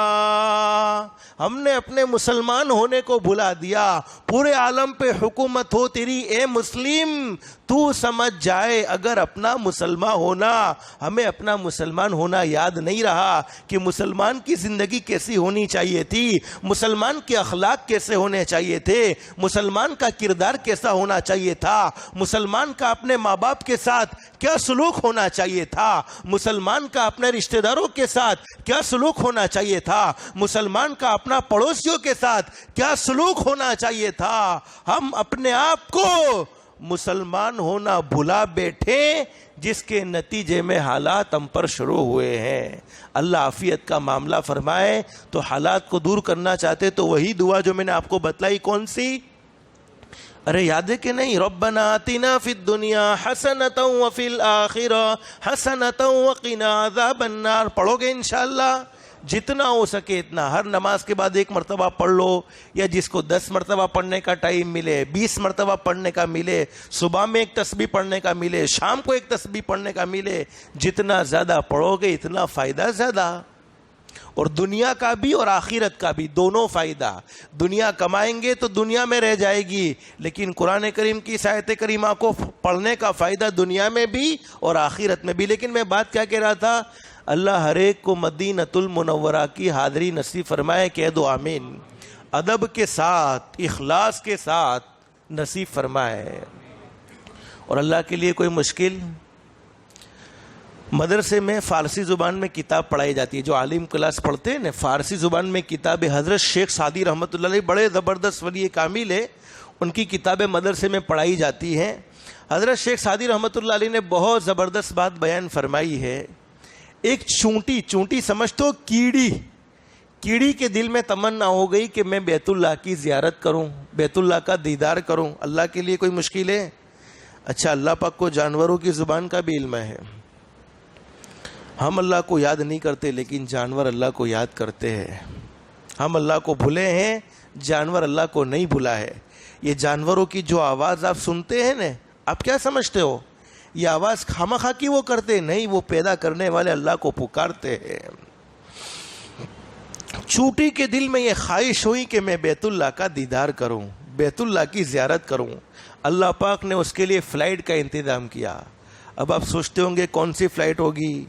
ہم نے اپنے مسلمان ہونے کو بھلا دیا۔ پورے عالم پہ حکومت ہو تیری اے مسلم، تو سمجھ جائے اگر اپنا مسلمان ہونا۔ ہمیں اپنا مسلمان ہونا یاد نہیں رہا کہ مسلمان کی زندگی کیسی ہونی چاہیے تھی، مسلمان کے اخلاق کیسے ہونے چاہیے تھے، مسلمان کا کردار کیسا ہونا چاہیے تھا، مسلمان کا اپنے ماں باپ کے ساتھ کیا سلوک ہونا چاہیے تھا، مسلمان کا اپنے رشتہ داروں کے ساتھ کیا سلوک ہونا چاہیے تھا، مسلمان کا اپنا پڑوسیوں کے ساتھ کیا سلوک ہونا چاہیے تھا۔ ہم اپنے آپ کو مسلمان ہونا بھلا بیٹھے، جس کے نتیجے میں حالات ہم پر شروع ہوئے ہیں۔ اللہ عافیت کا معاملہ فرمائے۔ تو حالات کو دور کرنا چاہتے تو وہی دعا جو میں نے آپ کو بتلائی، کون سی؟ ارے یاد ہے کہ نہیں؟ ربنا آتنا فی الدنیا حسنۃ وفی الآخرہ حسنۃ وقنا عذاب النار۔ پڑھو گے انشاءاللہ؟ جتنا ہو سکے اتنا، ہر نماز کے بعد 1 مرتبہ پڑھ لو، یا جس کو 10 مرتبہ پڑھنے کا ٹائم ملے، 20 مرتبہ پڑھنے کا ملے، صبح میں 1 تسبیح پڑھنے کا ملے، شام کو 1 تسبیح پڑھنے کا ملے۔ جتنا زیادہ پڑھو گے اتنا فائدہ زیادہ، اور دنیا کا بھی اور آخرت کا بھی، دونوں فائدہ۔ دنیا کمائیں گے تو دنیا میں رہ جائے گی، لیکن قرآن کریم کی آیت کریمہ کو پڑھنے کا فائدہ دنیا میں بھی اور آخرت میں بھی۔ لیکن میں بات کیا کہہ رہا تھا، اللہ ہر ایک کو مدینۃ المنورہ کی حاضری نصیب فرمائے، کہہ دو آمین۔ ادب کے ساتھ، اخلاص کے ساتھ نصیب فرمائے۔ اور اللہ کے لیے کوئی مشکل؟ مدرسے میں فارسی زبان میں کتاب پڑھائی جاتی ہے، جو عالم کلاس پڑھتے ہیں نا، فارسی زبان میں کتاب حضرت شیخ سعدی رحمۃ اللہ علیہ، بڑے زبردست ولی کامل ہے، ان کی کتابیں مدرسے میں پڑھائی جاتی ہیں۔ حضرت شیخ سعدی رحمۃ اللہ علیہ نے بہت زبردست بات بیان فرمائی ہے۔ ایک چونٹی سمجھتے ہو، کیڑی کے دل میں تمنا ہو گئی کہ میں بیت اللہ کی زیارت کروں، بیت اللہ کا دیدار کروں۔ اللہ کے لیے کوئی مشکل ہے؟ اچھا، اللہ پاک کو جانوروں کی زبان کا بھی علم ہے۔ ہم اللہ کو یاد نہیں کرتے، لیکن جانور اللہ کو یاد کرتے ہیں۔ ہم اللہ کو بھولے ہیں، جانور اللہ کو نہیں بھولا ہے۔ یہ جانوروں کی جو آواز آپ سنتے ہیں نا، آپ کیا سمجھتے ہو یہ آواز خامخواہ کی وہ کرتے؟ نہیں، وہ پیدا کرنے والے اللہ کو پکارتے ہیں۔ چونٹی کے دل میں یہ خواہش ہوئی کہ میں بیت اللہ کا دیدار کروں، بیت اللہ کی زیارت کروں۔ اللہ پاک نے اس کے لیے فلائٹ کا انتظام کیا۔ اب آپ سوچتے ہوں گے کون سی فلائٹ ہوگی؟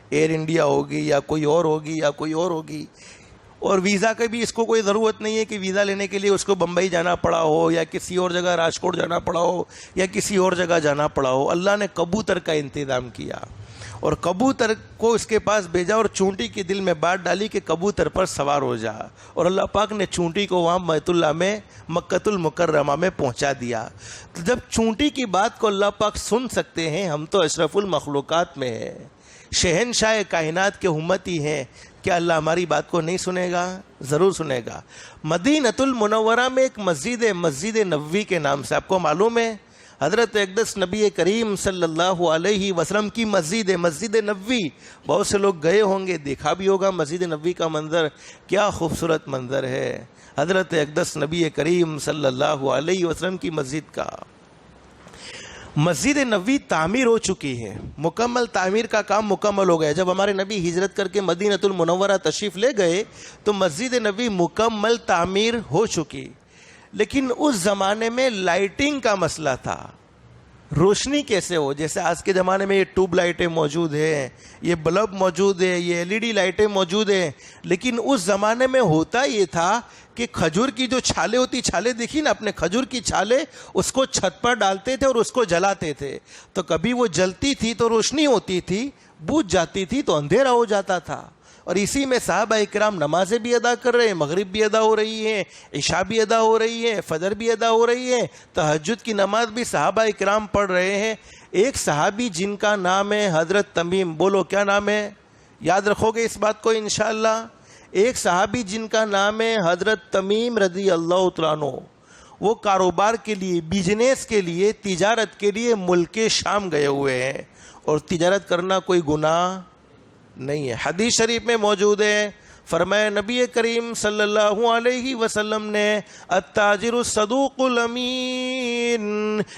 ایئر انڈیا ہوگی یا کوئی اور ہوگی یا کوئی اور ہوگی۔ اور ویزا کا بھی اس کو کوئی ضرورت نہیں ہے کہ ویزا لینے کے لیے اس کو بمبئی جانا پڑا ہو یا کسی اور جگہ راجکوٹ جانا پڑا ہو یا کسی اور جگہ جانا پڑا ہو۔ اللہ نے کبوتر کا انتظام کیا، اور کبوتر کو اس کے پاس بھیجا اور چونٹی کے دل میں بات ڈالی کہ کبوتر پر سوار ہو جا، اور اللہ پاک نے چونٹی کو وہاں بیت اللہ میں مکۃ المکرمہ میں پہنچا دیا۔ تو جب چونٹی کی بات کو اللہ پاک سن سکتے ہیں، ہم تو اشرف المخلوقات میں ہیں، شہنشاہ کائنات کے امتی ہیں، کیا اللہ ہماری بات کو نہیں سنے گا؟ ضرور سنے گا۔ مدینۃ المنورہ میں ایک مسجد ہے، مسجد نبوی کے نام سے، آپ کو معلوم ہے حضرت اقدس نبی کریم صلی اللہ علیہ وسلم کی مسجد ہے، مسجد نبوی۔ بہت سے لوگ گئے ہوں گے، دیکھا بھی ہوگا مسجد نبوی کا منظر، کیا خوبصورت منظر ہے حضرت اقدس نبی کریم صلی اللہ علیہ وسلم کی مسجد کا۔ مسجد نبوی تعمیر ہو چکی ہے، مکمل تعمیر کا کام مکمل ہو گیا۔ جب ہمارے نبی ہجرت کر کے مدینۃ المنورہ تشریف لے گئے تو مسجد نبوی مکمل تعمیر ہو چکی، لیکن اس زمانے میں لائٹنگ کا مسئلہ تھا، روشنی کیسے ہو؟ جیسے آج کے زمانے میں یہ ٹیوب لائٹیں موجود ہیں، یہ بلب موجود ہے، یہ LED لائٹیں موجود ہیں، لیکن اس زمانے میں ہوتا یہ تھا کہ کھجور کی جو چھالیں ہوتی، چھالیں دیکھی نا اپنے، کھجور کی چھالیں اس کو چھت پر ڈالتے تھے اور اس کو جلاتے تھے، تو کبھی وہ جلتی تھی تو روشنی ہوتی تھی، بجھ جاتی تھی تو اندھیرا ہو جاتا تھا۔ اور اسی میں صحابہ اکرام نمازیں بھی ادا کر رہے ہیں، مغرب بھی ادا ہو رہی ہیں، عشاء بھی ادا ہو رہی ہے، فجر بھی ادا ہو رہی ہے، تہجد کی نماز بھی صحابہ اکرام پڑھ رہے ہیں۔ ایک صحابی جن کا نام ہے حضرت تمیم، بولو کیا نام ہے؟ یاد رکھو گے اس بات کو انشاءاللہ۔ ایک صحابی جن کا نام ہے حضرت تمیم رضی اللہ تعالیٰ عنہ، وہ کاروبار کے لیے، بزنس کے لیے، تجارت کے لیے ملک شام گئے ہوئے ہیں، اور تجارت کرنا کوئی گناہ نہیں ہے۔ حدیث شریف میں موجود ہے، فرمایا نبی کریم صلی اللہ علیہ وسلم نے التاجر الصدوق الامین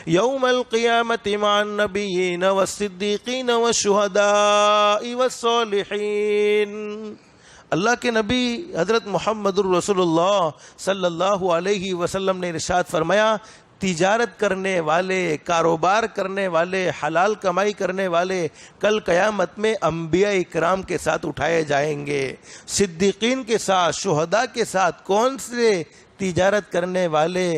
یوم القیامت مع النبیین والصدیقین والشہداء والصالحین۔ اللہ کے نبی حضرت محمد الرسول اللہ صلی اللہ علیہ وسلم نے ارشاد فرمایا، تجارت کرنے والے، کاروبار کرنے والے، حلال کمائی کرنے والے کل قیامت میں انبیاء اکرام کے ساتھ اٹھائے جائیں گے، صدیقین کے ساتھ، شہداء کے ساتھ۔ کون سے تجارت کرنے والے؟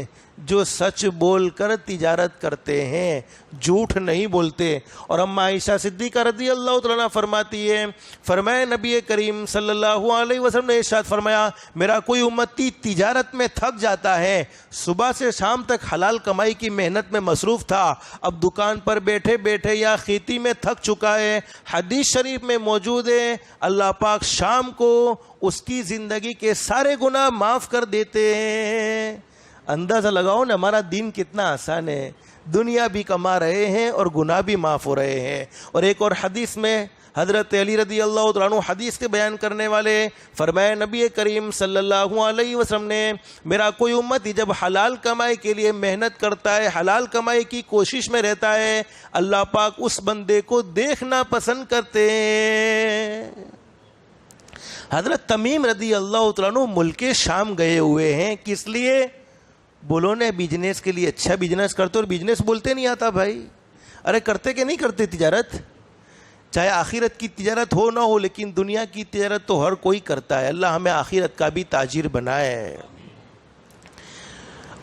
جو سچ بول کر تجارت کرتے ہیں، جھوٹ نہیں بولتے۔ اور اما عائشہ صدیقہ رضی اللہ تعالیٰ عنہ فرماتی ہے، فرمایا نبی کریم صلی اللہ علیہ وسلم نے ارشاد فرمایا، میرا کوئی امتی تجارت میں تھک جاتا ہے، صبح سے شام تک حلال کمائی کی محنت میں مصروف تھا، اب دکان پر بیٹھے بیٹھے یا کھیتی میں تھک چکا ہے، حدیث شریف میں موجود ہے اللہ پاک شام کو اس کی زندگی کے سارے گناہ معاف کر دیتے ہیں۔ اندازہ لگاؤ نا ہمارا دین کتنا آسان ہے، دنیا بھی کما رہے ہیں اور گناہ بھی معاف ہو رہے ہیں۔ اور ایک اور حدیث میں حضرت علی رضی اللہ تعالیٰ عنہ حدیث کے بیان کرنے والے فرمایا، نبی کریم صلی اللہ علیہ وسلم نے، میرا کوئی امتی جب حلال کمائی کے لیے محنت کرتا ہے، حلال کمائی کی کوشش میں رہتا ہے، اللہ پاک اس بندے کو دیکھنا پسند کرتے ہیں۔ حضرت تمیم رضی اللہ تعالیٰ عنہ ملک شام گئے ہوئے ہیں، کس لیے؟ بولو نے بزنس کے لیے۔ اچھا بزنس کرتے، اور بزنس بولتے نہیں آتا بھائی، ارے کرتے کہ نہیں کرتے تجارت؟ چاہے آخرت کی تجارت ہو نہ ہو، لیکن دنیا کی تجارت تو ہر کوئی کرتا ہے۔ اللہ ہمیں آخرت کا بھی تاجر بنائے۔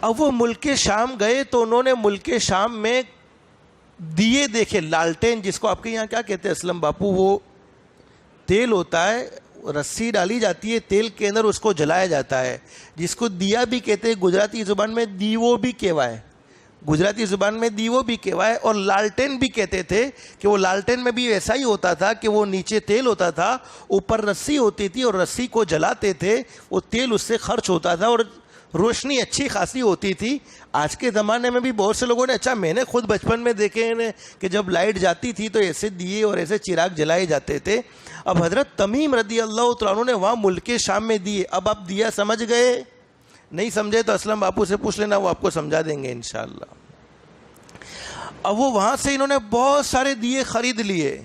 اب وہ ملک شام گئے تو انہوں نے ملک شام میں دیے دیکھے، لالٹین جس کو آپ کے یہاں کیا کہتے ہیں اسلم باپو؟ وہ تیل ہوتا ہے، رسی ڈالی جاتی ہے تیل کے اندر، اس کو جلایا جاتا ہے، جس کو دیا بھی کہتے ہیں، گجراتی زبان میں دیوو بھی کہوا ہے، گجراتی زبان میں دیوو بھی کہوا ہے، اور لالٹین بھی کہتے تھے کہ وہ لالٹین میں بھی ایسا ہی ہوتا تھا کہ وہ نیچے تیل ہوتا تھا، اوپر رسی ہوتی تھی، اور رسی کو جلاتے تھے، وہ تیل اس سے خرچ ہوتا تھا اور روشنی اچھی خاصی ہوتی تھی۔ آج کے زمانے میں بھی بہت سے لوگوں نے، اچھا میں نے خود بچپن میں دیکھے ہیں کہ جب لائٹ جاتی تھی تو ایسے دیے اور ایسے چراغ جلائے جاتے تھے۔ اب حضرت تمیم رضی اللہ تعالیٰ عنہ نے وہاں ملک شام میں دیے۔ اب آپ دیا سمجھ گئے؟ نہیں سمجھے تو اسلم باپو سے پوچھ لینا، وہ آپ کو سمجھا دیں گے انشاءاللہ۔ اب وہ وہاں سے انہوں نے بہت سارے دیے خرید لیے،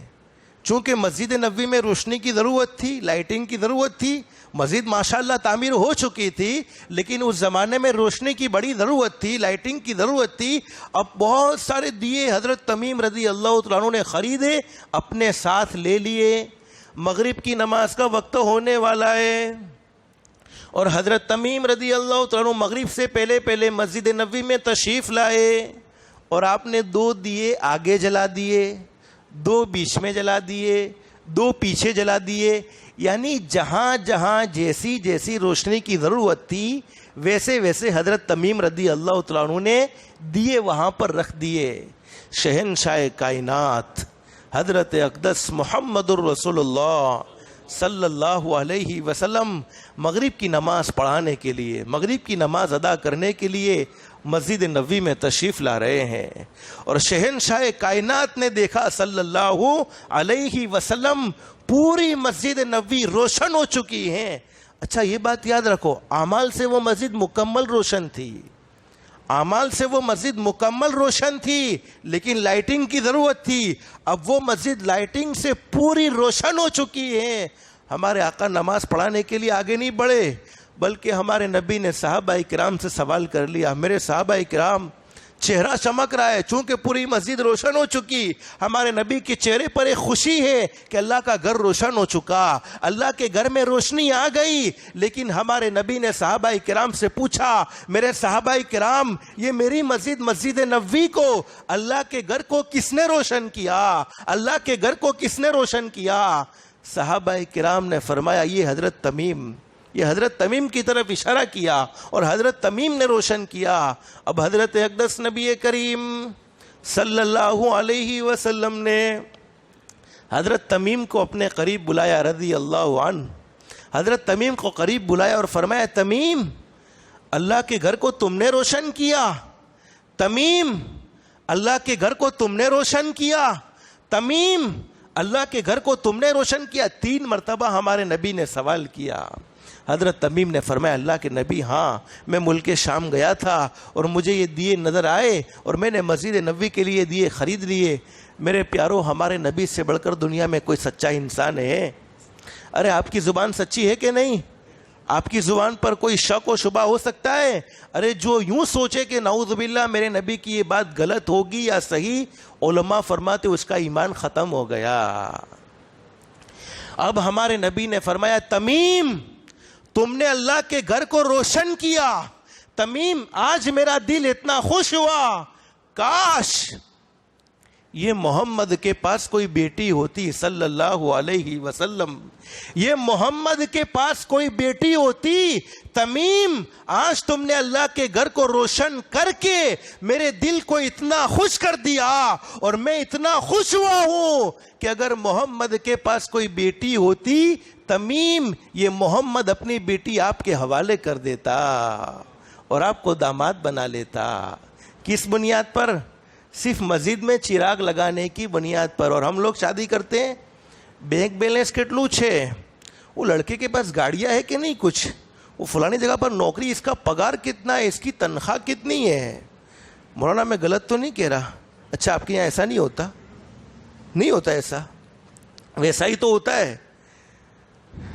چونکہ مسجد نبوی میں روشنی کی ضرورت تھی، لائٹنگ کی ضرورت تھی، مسجد ماشاءاللہ تعمیر ہو چکی تھی، لیکن اس زمانے میں روشنی کی بڑی ضرورت تھی، لائٹنگ کی ضرورت تھی۔ اب بہت سارے دیے حضرت تمیم رضی اللہ تعالیٰ عنہ نے خریدے، اپنے ساتھ لے لیے۔ مغرب کی نماز کا وقت ہونے والا ہے، اور حضرت تمیم رضی اللہ تعالیٰ عنہ مغرب سے پہلے پہلے مسجد نبوی میں تشریف لائے، اور آپ نے 2 دیے آگے جلا دیے، 2 بیچ میں جلا دیے, 2 پیچھے جلا دیے, یعنی جہاں جہاں جیسی جیسی روشنی کی ضرورت تھی ویسے ویسے حضرت تمیم رضی اللہ تعالیٰ عنہ نے دیے وہاں پر رکھ دیے. شہنشاہ کائنات حضرت اقدس محمد الرسول اللہ صلی اللہ علیہ وسلم مغرب کی نماز پڑھانے کے لیے, مغرب کی نماز ادا کرنے کے لیے مسجد نبوی میں تشریف لا رہے ہیں, اور شہنشاہ کائنات نے دیکھا صلی اللہ علیہ وسلم پوری مسجد نبوی روشن ہو چکی ہیں. اچھا یہ بات یاد رکھو, اعمال سے وہ مسجد مکمل روشن تھی, اعمال سے وہ مسجد مکمل روشن تھی, لیکن لائٹنگ کی ضرورت تھی. اب وہ مسجد لائٹنگ سے پوری روشن ہو چکی ہے. ہمارے آقا نماز پڑھانے کے لیے آگے نہیں بڑھے, بلکہ ہمارے نبی نے صحابہ کرام سے سوال کر لیا, میرے صحابہ کرام چہرہ چمک رہا ہے, چونکہ پوری مسجد روشن ہو چکی. ہمارے نبی کے چہرے پر ایک خوشی ہے کہ اللہ کا گھر روشن ہو چکا, اللہ کے گھر میں روشنی آ گئی. لیکن ہمارے نبی نے صحابہ کرام سے پوچھا, میرے صحابہ کرام یہ میری مسجد مسجد نبوی کو اللہ کے گھر کو کس نے روشن کیا, اللہ کے گھر کو کس نے روشن کیا؟ صحابہ کرام نے فرمایا یہ حضرت تمیم, یہ حضرت تمیم کی طرف اشارہ کیا اور حضرت تمیم نے روشن کیا. اب حضرت اقدس نبی کریم صلی اللہ علیہ وسلم نے حضرت تمیم کو اپنے قریب بلایا رضی اللہ عنہ. حضرت تمیم کو قریب بلایا اور فرمایا, تمیم اللہ کے گھر کو تم نے روشن کیا, تمیم اللہ کے گھر کو تم نے روشن کیا, تمیم اللہ کے گھر کو تم نے روشن کیا. 3 مرتبہ ہمارے نبی نے سوال کیا. حضرت تمیم نے فرمایا, اللہ کے نبی ہاں میں ملک شام گیا تھا اور مجھے یہ دیے نظر آئے اور میں نے مسجد نبوی کے لیے دیے خرید لیے. میرے پیارو ہمارے نبی سے بڑھ کر دنیا میں کوئی سچا انسان ہے؟ ارے آپ کی زبان سچی ہے کہ نہیں؟ آپ کی زبان پر کوئی شک و شبہ ہو سکتا ہے؟ ارے جو یوں سوچے کہ نعوذ باللہ میرے نبی کی یہ بات غلط ہوگی یا صحیح, علماء فرماتے اس کا ایمان ختم ہو گیا. اب ہمارے نبی نے فرمایا, تمیم تم نے اللہ کے گھر کو روشن کیا. تمیم آج میرا دل اتنا خوش ہوا, کاش یہ محمد کے پاس کوئی بیٹی ہوتی صلی اللہ علیہ وسلم, یہ محمد کے پاس کوئی بیٹی ہوتی. تمیم آج تم نے اللہ کے گھر کو روشن کر کے میرے دل کو اتنا خوش کر دیا, اور میں اتنا خوش ہوا ہوں کہ اگر محمد کے پاس کوئی بیٹی ہوتی تمیم یہ محمد اپنی بیٹی آپ کے حوالے کر دیتا اور آپ کو داماد بنا لیتا. کس بنیاد پر؟ صرف مسجد میں چراغ لگانے کی بنیاد پر. اور ہم لوگ شادی کرتے ہیں, بینک بیلنس کتلو ہے, وہ لڑکے کے پاس گاڑیاں ہے کہ نہیں کچھ, وہ فلانی جگہ پر نوکری, اس کا پگار کتنا ہے, اس کی تنخواہ کتنی ہے. مولانا میں غلط تو نہیں کہہ رہا؟ اچھا آپ کے یہاں ایسا نہیں ہوتا؟ نہیں ہوتا ایسا؟ ویسا ہی تو ہوتا ہے.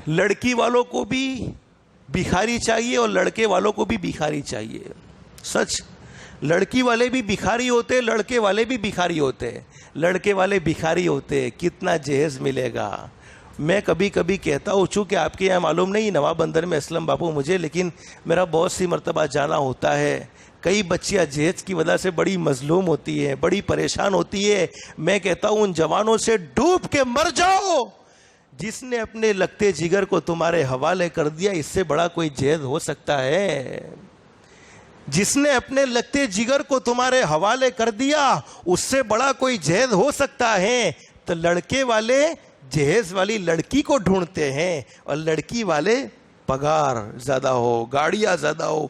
لڑکی والوں کو بھی بھکاری چاہیے اور لڑکے والوں کو بھی بھکاری چاہیے. سچ, لڑکی والے بھی بھکاری ہوتے, لڑکے والے بھی بھکاری ہوتے. لڑکے والے بھکاری ہوتے, کتنا جہیز ملے گا. میں کبھی کبھی کہتا ہوں, چونکہ آپ کے یہاں معلوم نہیں نواب بندر میں اسلم باپو مجھے, لیکن میرا بہت سی مرتبہ جانا ہوتا ہے. کئی بچیاں جہیز کی وجہ سے بڑی مظلوم ہوتی ہیں, بڑی پریشان ہوتی ہے. میں کہتا ہوں ان جوانوں سے ڈوب کے مر جاؤ جس نے اپنے لگتے جگر کو تمہارے حوالے کر دیا. اس سے بڑا کوئی جہیز ہو سکتا ہے؟ جس نے اپنے لگتے جگر کو تمہارے حوالے کر دیا اس سے بڑا کوئی جہیز ہو سکتا ہے؟ تو لڑکے والے جہیز والی لڑکی کو ڈھونڈتے ہیں اور لڑکی والے پگار زیادہ ہو, گاڑیاں زیادہ ہو,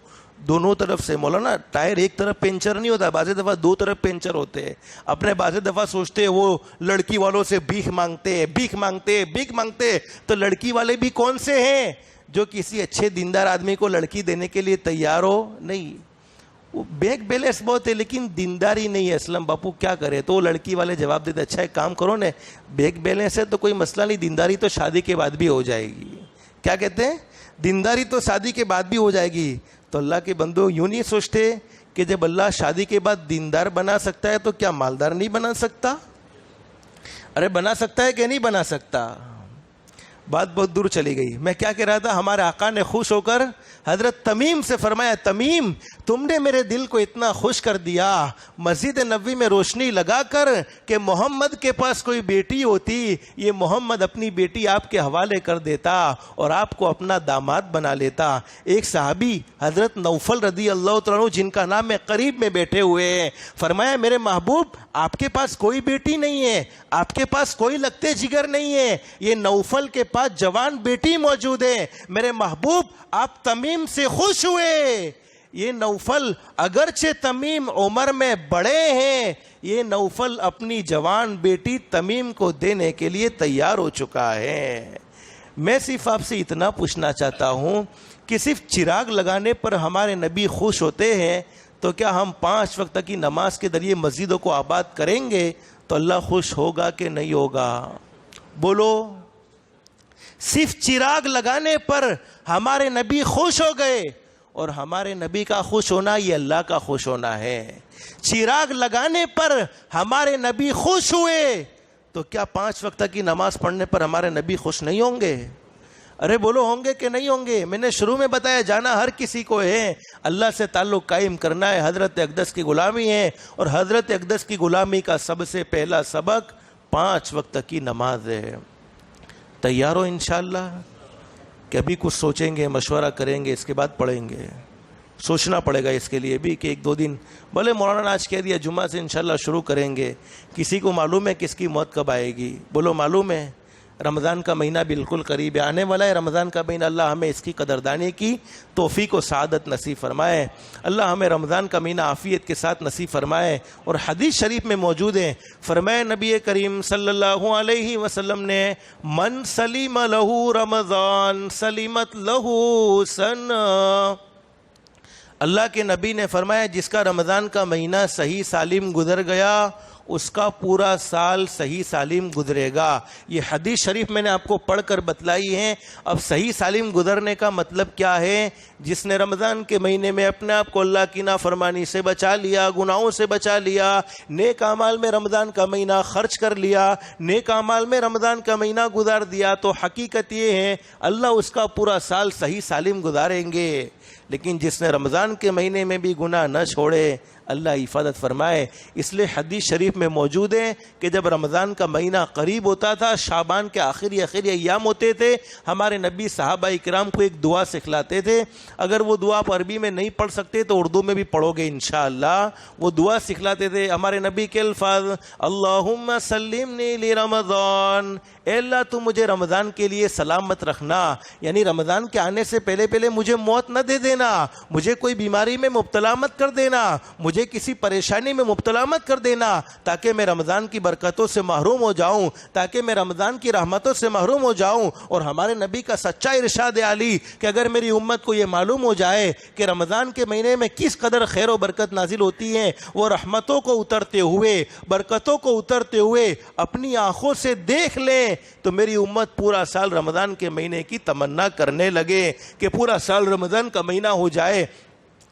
دونوں طرف سے. مولانا ٹائر ایک طرف پنچر نہیں ہوتا, بعض دفعہ 2 طرف پنچر ہوتے ہیں. اپنے بعض دفعہ سوچتے ہیں وہ لڑکی والوں سے بھیک مانگتے بھیک مانگتے بھیک مانگتے. تو لڑکی والے بھی کون سے ہیں جو کسی اچھے دیندار آدمی کو لڑکی دینے کے لیے تیار ہو؟ نہیں. وہ بینک بیلنس بہت ہے لیکن دینداری نہیں ہے. اسلم باپو کیا کرے؟ تو وہ لڑکی والے جواب دیتے, اچھا ایک کام کرو نا, بینک بیلنس ہے تو کوئی مسئلہ نہیں, دینداری تو شادی کے بعد بھی ہو جائے گی. کیا کہتے ہیں؟ دینداری تو شادی کے بعد بھی ہو جائے گی. تو اللہ کے بندو یوں نہیں سوچتے کہ جب اللہ شادی کے بعد دیندار بنا سکتا ہے تو کیا مالدار نہیں بنا سکتا؟ ارے بنا سکتا ہے کہ نہیں بنا سکتا؟ بات بہت دور چلی گئی. میں کیا کہہ رہا تھا؟ ہمارے آقا نے خوش ہو کر حضرت تمیم سے فرمایا تمیم تم نے میرے دل کو اتنا خوش کر دیا، مسجد نبوی میں روشنی لگا کر کہ محمد کے پاس کوئی بیٹی ہوتی، یہ محمد اپنی بیٹی آپ کے حوالے کر دیتا اور آپ کو اپنا داماد بنا لیتا. ایک صحابی حضرت نوفل رضی اللہ تعالیٰ عنہ جن کا نام ہے قریب میں بیٹھے ہوئے ہیں، فرمایا میرے محبوب آپ کے پاس کوئی بیٹی نہیں ہے، آپ کے پاس کوئی لگتے جگر نہیں ہے، یہ نوفل کے پاس جوان بیٹی موجود ہے. میرے محبوب آپ تمیم سے خوش ہوئے. یہ نوفل اگرچہ تمیم عمر میں بڑے ہیں، یہ نوفل اپنی جوان بیٹی تمیم کو دینے کے لیے تیار ہو چکا ہے. میں صرف آپ سے اتنا پوچھنا چاہتا ہوں کہ صرف چراغ لگانے پر ہمارے نبی خوش ہوتے ہیں، تو کیا ہم 5 وقت کی نماز کے ذریعے مسجدوں کو آباد کریں گے تو اللہ خوش ہوگا کہ نہیں ہوگا؟ بولو. صرف چراغ لگانے پر ہمارے نبی خوش ہو گئے، اور ہمارے نبی کا خوش ہونا یہ اللہ کا خوش ہونا ہے. چراغ لگانے پر ہمارے نبی خوش ہوئے تو کیا 5 وقت کی نماز پڑھنے پر ہمارے نبی خوش نہیں ہوں گے؟ ارے بولو ہوں گے کہ نہیں ہوں گے؟ میں نے شروع میں بتایا جانا ہر کسی کو ہے، اللہ سے تعلق قائم کرنا ہے. حضرت اقدس کی غلامی ہے، اور حضرت اقدس کی غلامی کا سب سے پہلا سبق 5 وقت کی نماز ہے. تیار ہو انشاءاللہ؟ کہ ابھی کچھ سوچیں گے، مشورہ کریں گے، اس کے بعد پڑھیں گے؟ سوچنا پڑے گا اس کے لیے بھی کہ 1-2 دن بولے مولانا آج کہہ دیا جمعہ سے انشاءاللہ شروع کریں گے. کسی کو معلوم ہے کس کی موت کب آئے گی؟ بولو معلوم ہے؟ رمضان کا مہینہ بالکل قریب ہے، آنے والا ہے رمضان کا مہینہ. اللہ ہمیں اس کی قدردانی کی توفیق و سعادت نصیب فرمائے. اللہ ہمیں رمضان کا مہینہ عافیت کے ساتھ نصیب فرمائے. اور حدیث شریف میں موجود ہے، فرمائے نبی کریم صلی اللہ علیہ وسلم نے من سلیم لہو رمضان سلیمت لہو سنہ. اللہ کے نبی نے فرمایا جس کا رمضان کا مہینہ صحیح سالم گزر گیا اس کا پورا سال صحیح سالم گزرے گا. یہ حدیث شریف میں نے آپ کو پڑھ کر بتلائی ہے. اب صحیح سالم گزرنے کا مطلب کیا ہے؟ جس نے رمضان کے مہینے میں اپنے آپ کو اللہ کی نافرمانی سے بچا لیا، گناہوں سے بچا لیا، نیک اعمال میں رمضان کا مہینہ خرچ کر لیا، نیک اعمال میں رمضان کا مہینہ گزار دیا، تو حقیقت یہ ہے اللہ اس کا پورا سال صحیح سالم گزاریں گے. لیکن جس نے رمضان کے مہینے میں بھی گناہ نہ چھوڑے اللہ حفاظت فرمائے. اس لیے حدیث شریف میں موجود ہے کہ جب رمضان کا مہینہ قریب ہوتا تھا، شعبان کے آخری ایام ہوتے تھے، ہمارے نبی صحابہ کرام کو ایک دعا سکھلاتے تھے. اگر وہ دعا آپ عربی میں نہیں پڑھ سکتے تو اردو میں بھی پڑھو گے انشاءاللہ. وہ دعا سکھلاتے تھے ہمارے نبی کے الفاظ، اللہم سلمنی لرمضان، اے اللہ تو مجھے رمضان کے لیے سلامت رکھنا، یعنی رمضان کے آنے سے پہلے مجھے موت نہ دے دینا، مجھے کوئی بیماری میں مبتلا مت کر دینا، مجھے کسی پریشانی میں مبتلا مت کر دینا، تاکہ میں رمضان کی برکتوں سے محروم ہو جاؤں، تاکہ میں رمضان کی رحمتوں سے محروم ہو جاؤں. اور ہمارے نبی کا سچا ارشاد علی کہ اگر میری امت کو یہ معلوم ہو جائے کہ رمضان کے مہینے میں کس قدر خیر و برکت نازل ہوتی ہے، وہ رحمتوں کو اترتے ہوئے، برکتوں کو اترتے ہوئے اپنی آنکھوں سے دیکھ لیں، تو میری امت پورا سال رمضان کے مہینے کی تمنا کرنے لگے کہ پورا سال رمضان کا مہینہ ہو جائے.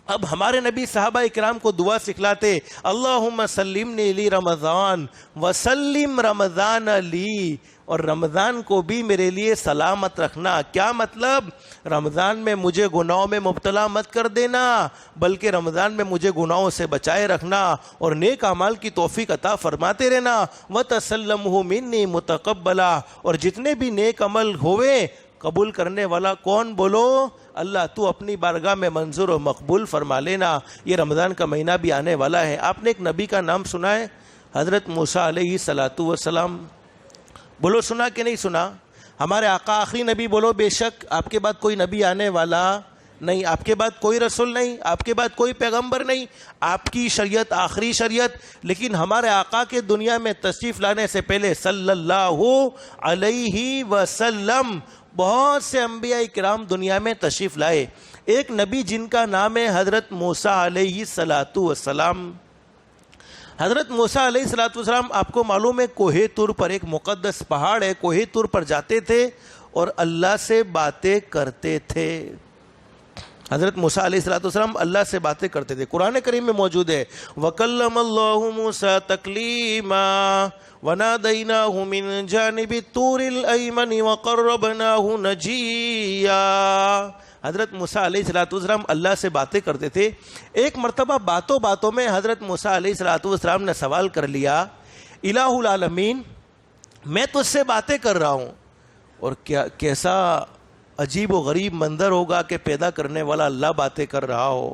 اب ہمارے نبی صحابہ اکرام کو دعا سکھلاتے، اللہم سلمنی لی رمضان وسلم رمضان لی، اور رمضان کو بھی میرے لیے سلامت رکھنا. کیا مطلب؟ رمضان میں مجھے گناہوں میں مبتلا مت کر دینا، بلکہ رمضان میں مجھے گناہوں سے بچائے رکھنا اور نیک اعمال کی توفیق عطا فرماتے رہنا. وَتَسَلَّمْهُ مِنِّي مُتَقَبَّلًا، اور جتنے بھی نیک عمل ہوئے قبول کرنے والا کون؟ بولو اللہ. تو اپنی بارگاہ میں منظور و مقبول فرما لینا. یہ رمضان کا مہینہ بھی آنے والا ہے. آپ نے ایک نبی کا نام سنا ہے؟ حضرت موسیٰ علیہ السلام. بولو سنا کہ نہیں سنا؟ ہمارے آقا آخری نبی. بولو بے شک آپ کے بعد کوئی نبی آنے والا نہیں، آپ کے بعد کوئی رسول نہیں، آپ کے بعد کوئی پیغمبر نہیں، آپ کی شریعت آخری شریعت. لیکن ہمارے آقا کے دنیا میں تشریف لانے سے پہلے صلی اللہ علیہ وسلم بہت سے انبیاء کرام دنیا میں تشریف لائے. ایک نبی جن کا نام ہے حضرت موسیٰ علیہ السلام. حضرت موسیٰ علیہ السلام آپ کو معلوم ہے کوہ طور پر ایک مقدس پہاڑ ہے، کوہ طور پر جاتے تھے اور اللہ سے باتیں کرتے تھے. حضرت موسیٰ علیہ السلام اللہ سے باتیں کرتے تھے. قرآن کریم میں موجود ہے وَكَلَّمَ اللَّهُ مُوسَىٰ تَكْلِيمًا وَنَادَيْنَاهُ مِن جَانِبِ الطُّورِ الْأَيْمَنِ وَقَرَّبْنَاهُ نَجِيًّا. حضرت موسیٰ علیہ السلام اللہ سے باتیں کرتے تھے. ایک مرتبہ باتوں میں حضرت موسیٰ علیہ السلام نے سوال کر لیا الہ العالمین میں تجھ سے باتیں کر رہا ہوں اور کیسا عجیب و غریب منظر ہوگا کہ پیدا کرنے والا اللہ باتیں کر رہا ہو.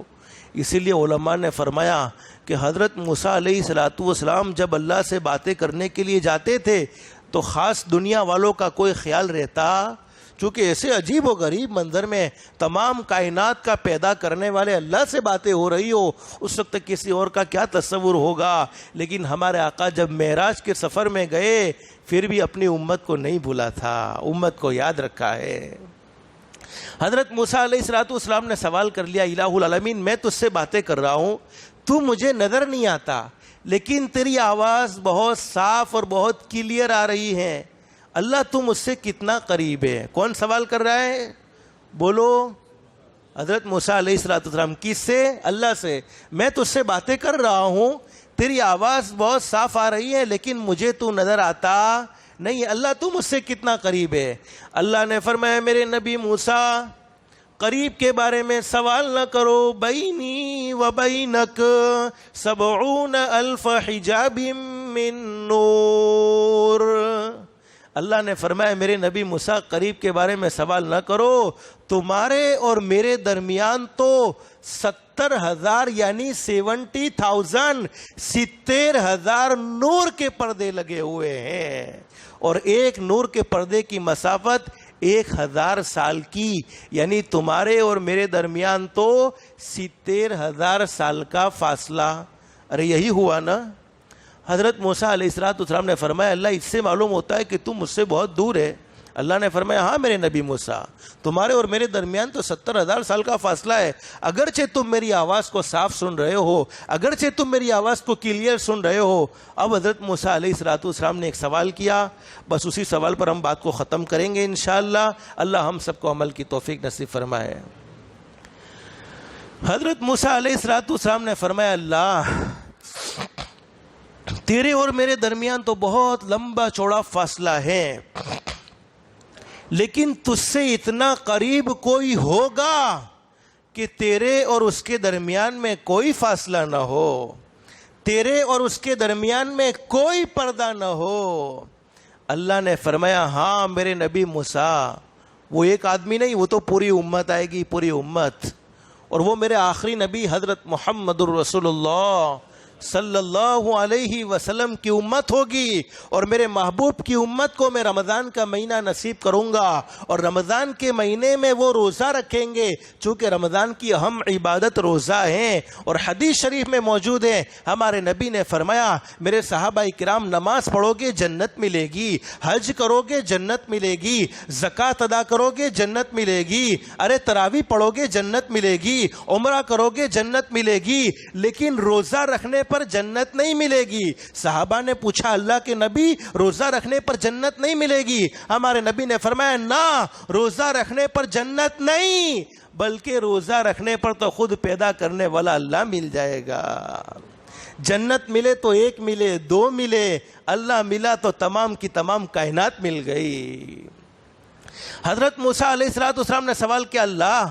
اسی لیے علماء نے فرمایا کہ حضرت موسیٰ علیہ السلام جب اللہ سے باتیں کرنے کے لیے جاتے تھے تو خاص دنیا والوں کا کوئی خیال رہتا، چونکہ ایسے عجیب و غریب منظر میں تمام کائنات کا پیدا کرنے والے اللہ سے باتیں ہو رہی ہو، اس وقت کسی اور کا کیا تصور ہوگا. لیکن ہمارے آقا جب معراج کے سفر میں گئے پھر بھی اپنی امت کو نہیں بھولا تھا، امت کو یاد رکھا ہے. حضرت موسیٰ علیہ السلام نے سوال کر لیا الہ العالمین میں تجھ سے باتیں کر رہا ہوں، تو مجھے نظر نہیں آتا لیکن تیری آواز بہت صاف اور بہت کلیئر آ رہی ہے، اللہ تو مجھ سے کتنا قریب ہے. کون سوال کر رہا ہے؟ بولو. حضرت موسیٰ علیہ السلام. کس سے؟ اللہ سے. میں تجھ سے باتیں کر رہا ہوں، تیری آواز بہت صاف آ رہی ہے لیکن مجھے تو نظر آتا نہیں، اللہ تو مجھ سے کتنا قریب ہے. اللہ نے فرمایا میرے نبی موسیٰ قریب کے بارے میں سوال نہ کرو، بینی و بینک 70,000 حجاب من نور. اللہ نے فرمایا میرے نبی موسیٰ قریب کے بارے میں سوال نہ کرو، تمہارے اور میرے درمیان تو 70,000 یعنی 70,000 70,000 نور کے پردے لگے ہوئے ہیں، اور ایک نور کے پردے کی مسافت 1,000 سال کی، یعنی تمہارے اور میرے درمیان تو 70,000 سال کا فاصلہ. ارے یہی ہوا نا. حضرت موسیٰ علیہ السلام نے فرمایا اللہ اس سے معلوم ہوتا ہے کہ تم مجھ سے بہت دور ہے. اللہ نے فرمایا ہاں میرے نبی موسیٰ تمہارے اور میرے درمیان تو 70,000 سال کا فاصلہ ہے، اگرچہ تم میری آواز کو صاف سن رہے ہو، اگرچہ تم میری آواز کو کلیئر سن رہے ہو. اب حضرت موسیٰ علیہ السلام نے ایک سوال کیا، بس اسی سوال پر ہم بات کو ختم کریں گے انشاءاللہ. اللہ ہم سب کو عمل کی توفیق نصیب فرمائے. حضرت موسیٰ علیہ السلام نے فرمایا اللہ تیرے اور میرے درمیان تو بہت لمبا چوڑا فاصلہ ہے، لیکن تجھ سے اتنا قریب کوئی ہوگا کہ تیرے اور اس کے درمیان میں کوئی فاصلہ نہ ہو، تیرے اور اس کے درمیان میں کوئی پردہ نہ ہو. اللہ نے فرمایا ہاں میرے نبی موسیٰ، وہ ایک آدمی نہیں، وہ تو پوری امت آئے گی، پوری امت. اور وہ میرے آخری نبی حضرت محمد الرسول اللہ صلی اللہ علیہ وسلم کی امت ہوگی، اور میرے محبوب کی امت کو میں رمضان کا مہینہ نصیب کروں گا، اور رمضان کے مہینے میں وہ روزہ رکھیں گے، چونکہ رمضان کی اہم عبادت روزہ ہے. اور حدیث شریف میں موجود ہے ہمارے نبی نے فرمایا میرے صحابہ کرام نماز پڑھو گے جنت ملے گی، حج کرو گے جنت ملے گی، زکوٰۃ ادا کرو گے جنت ملے گی، ارے تراویح پڑھو گے جنت ملے گی، عمرہ کرو گے جنت ملے گی، لیکن روزہ رکھنے پر جنت نہیں ملے گی. صحابہ نے پوچھا اللہ کے نبی روزہ رکھنے پر جنت نہیں ملے گی؟ ہمارے نبی نے فرمایا نہ، روزہ رکھنے پر جنت نہیں، بلکہ روزہ رکھنے پر تو خود پیدا کرنے والا اللہ مل جائے گا. جنت ملے تو ایک ملے، دو ملے، اللہ ملا تو تمام کی تمام کائنات مل گئی. حضرت موسیٰ علیہ السلام نے سوال کیا اللہ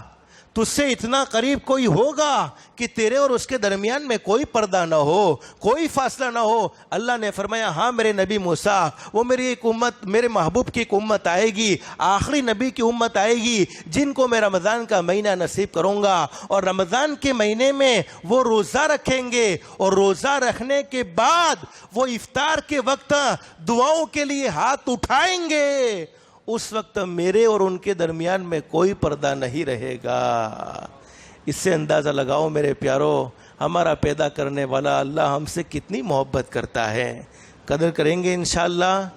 تجھ سے اتنا قریب کوئی ہوگا کہ تیرے اور اس کے درمیان میں کوئی پردہ نہ ہو، کوئی فاصلہ نہ ہو؟ اللہ نے فرمایا ہاں میرے نبی موسیٰ، وہ میری ایک امت، میرے محبوب کی ایک امت آئے گی، آخری نبی کی امت آئے گی، جن کو میں رمضان کا مہینہ نصیب کروں گا، اور رمضان کے مہینے میں وہ روزہ رکھیں گے، اور روزہ رکھنے کے بعد وہ افطار کے وقت دعاؤں کے لیے ہاتھ اٹھائیں گے. اس وقت میرے اور ان کے درمیان میں کوئی پردہ نہیں رہے گا. اس سے اندازہ لگاؤ میرے پیارو ہمارا پیدا کرنے والا اللہ ہم سے کتنی محبت کرتا ہے. قدر کریں گے انشاءاللہ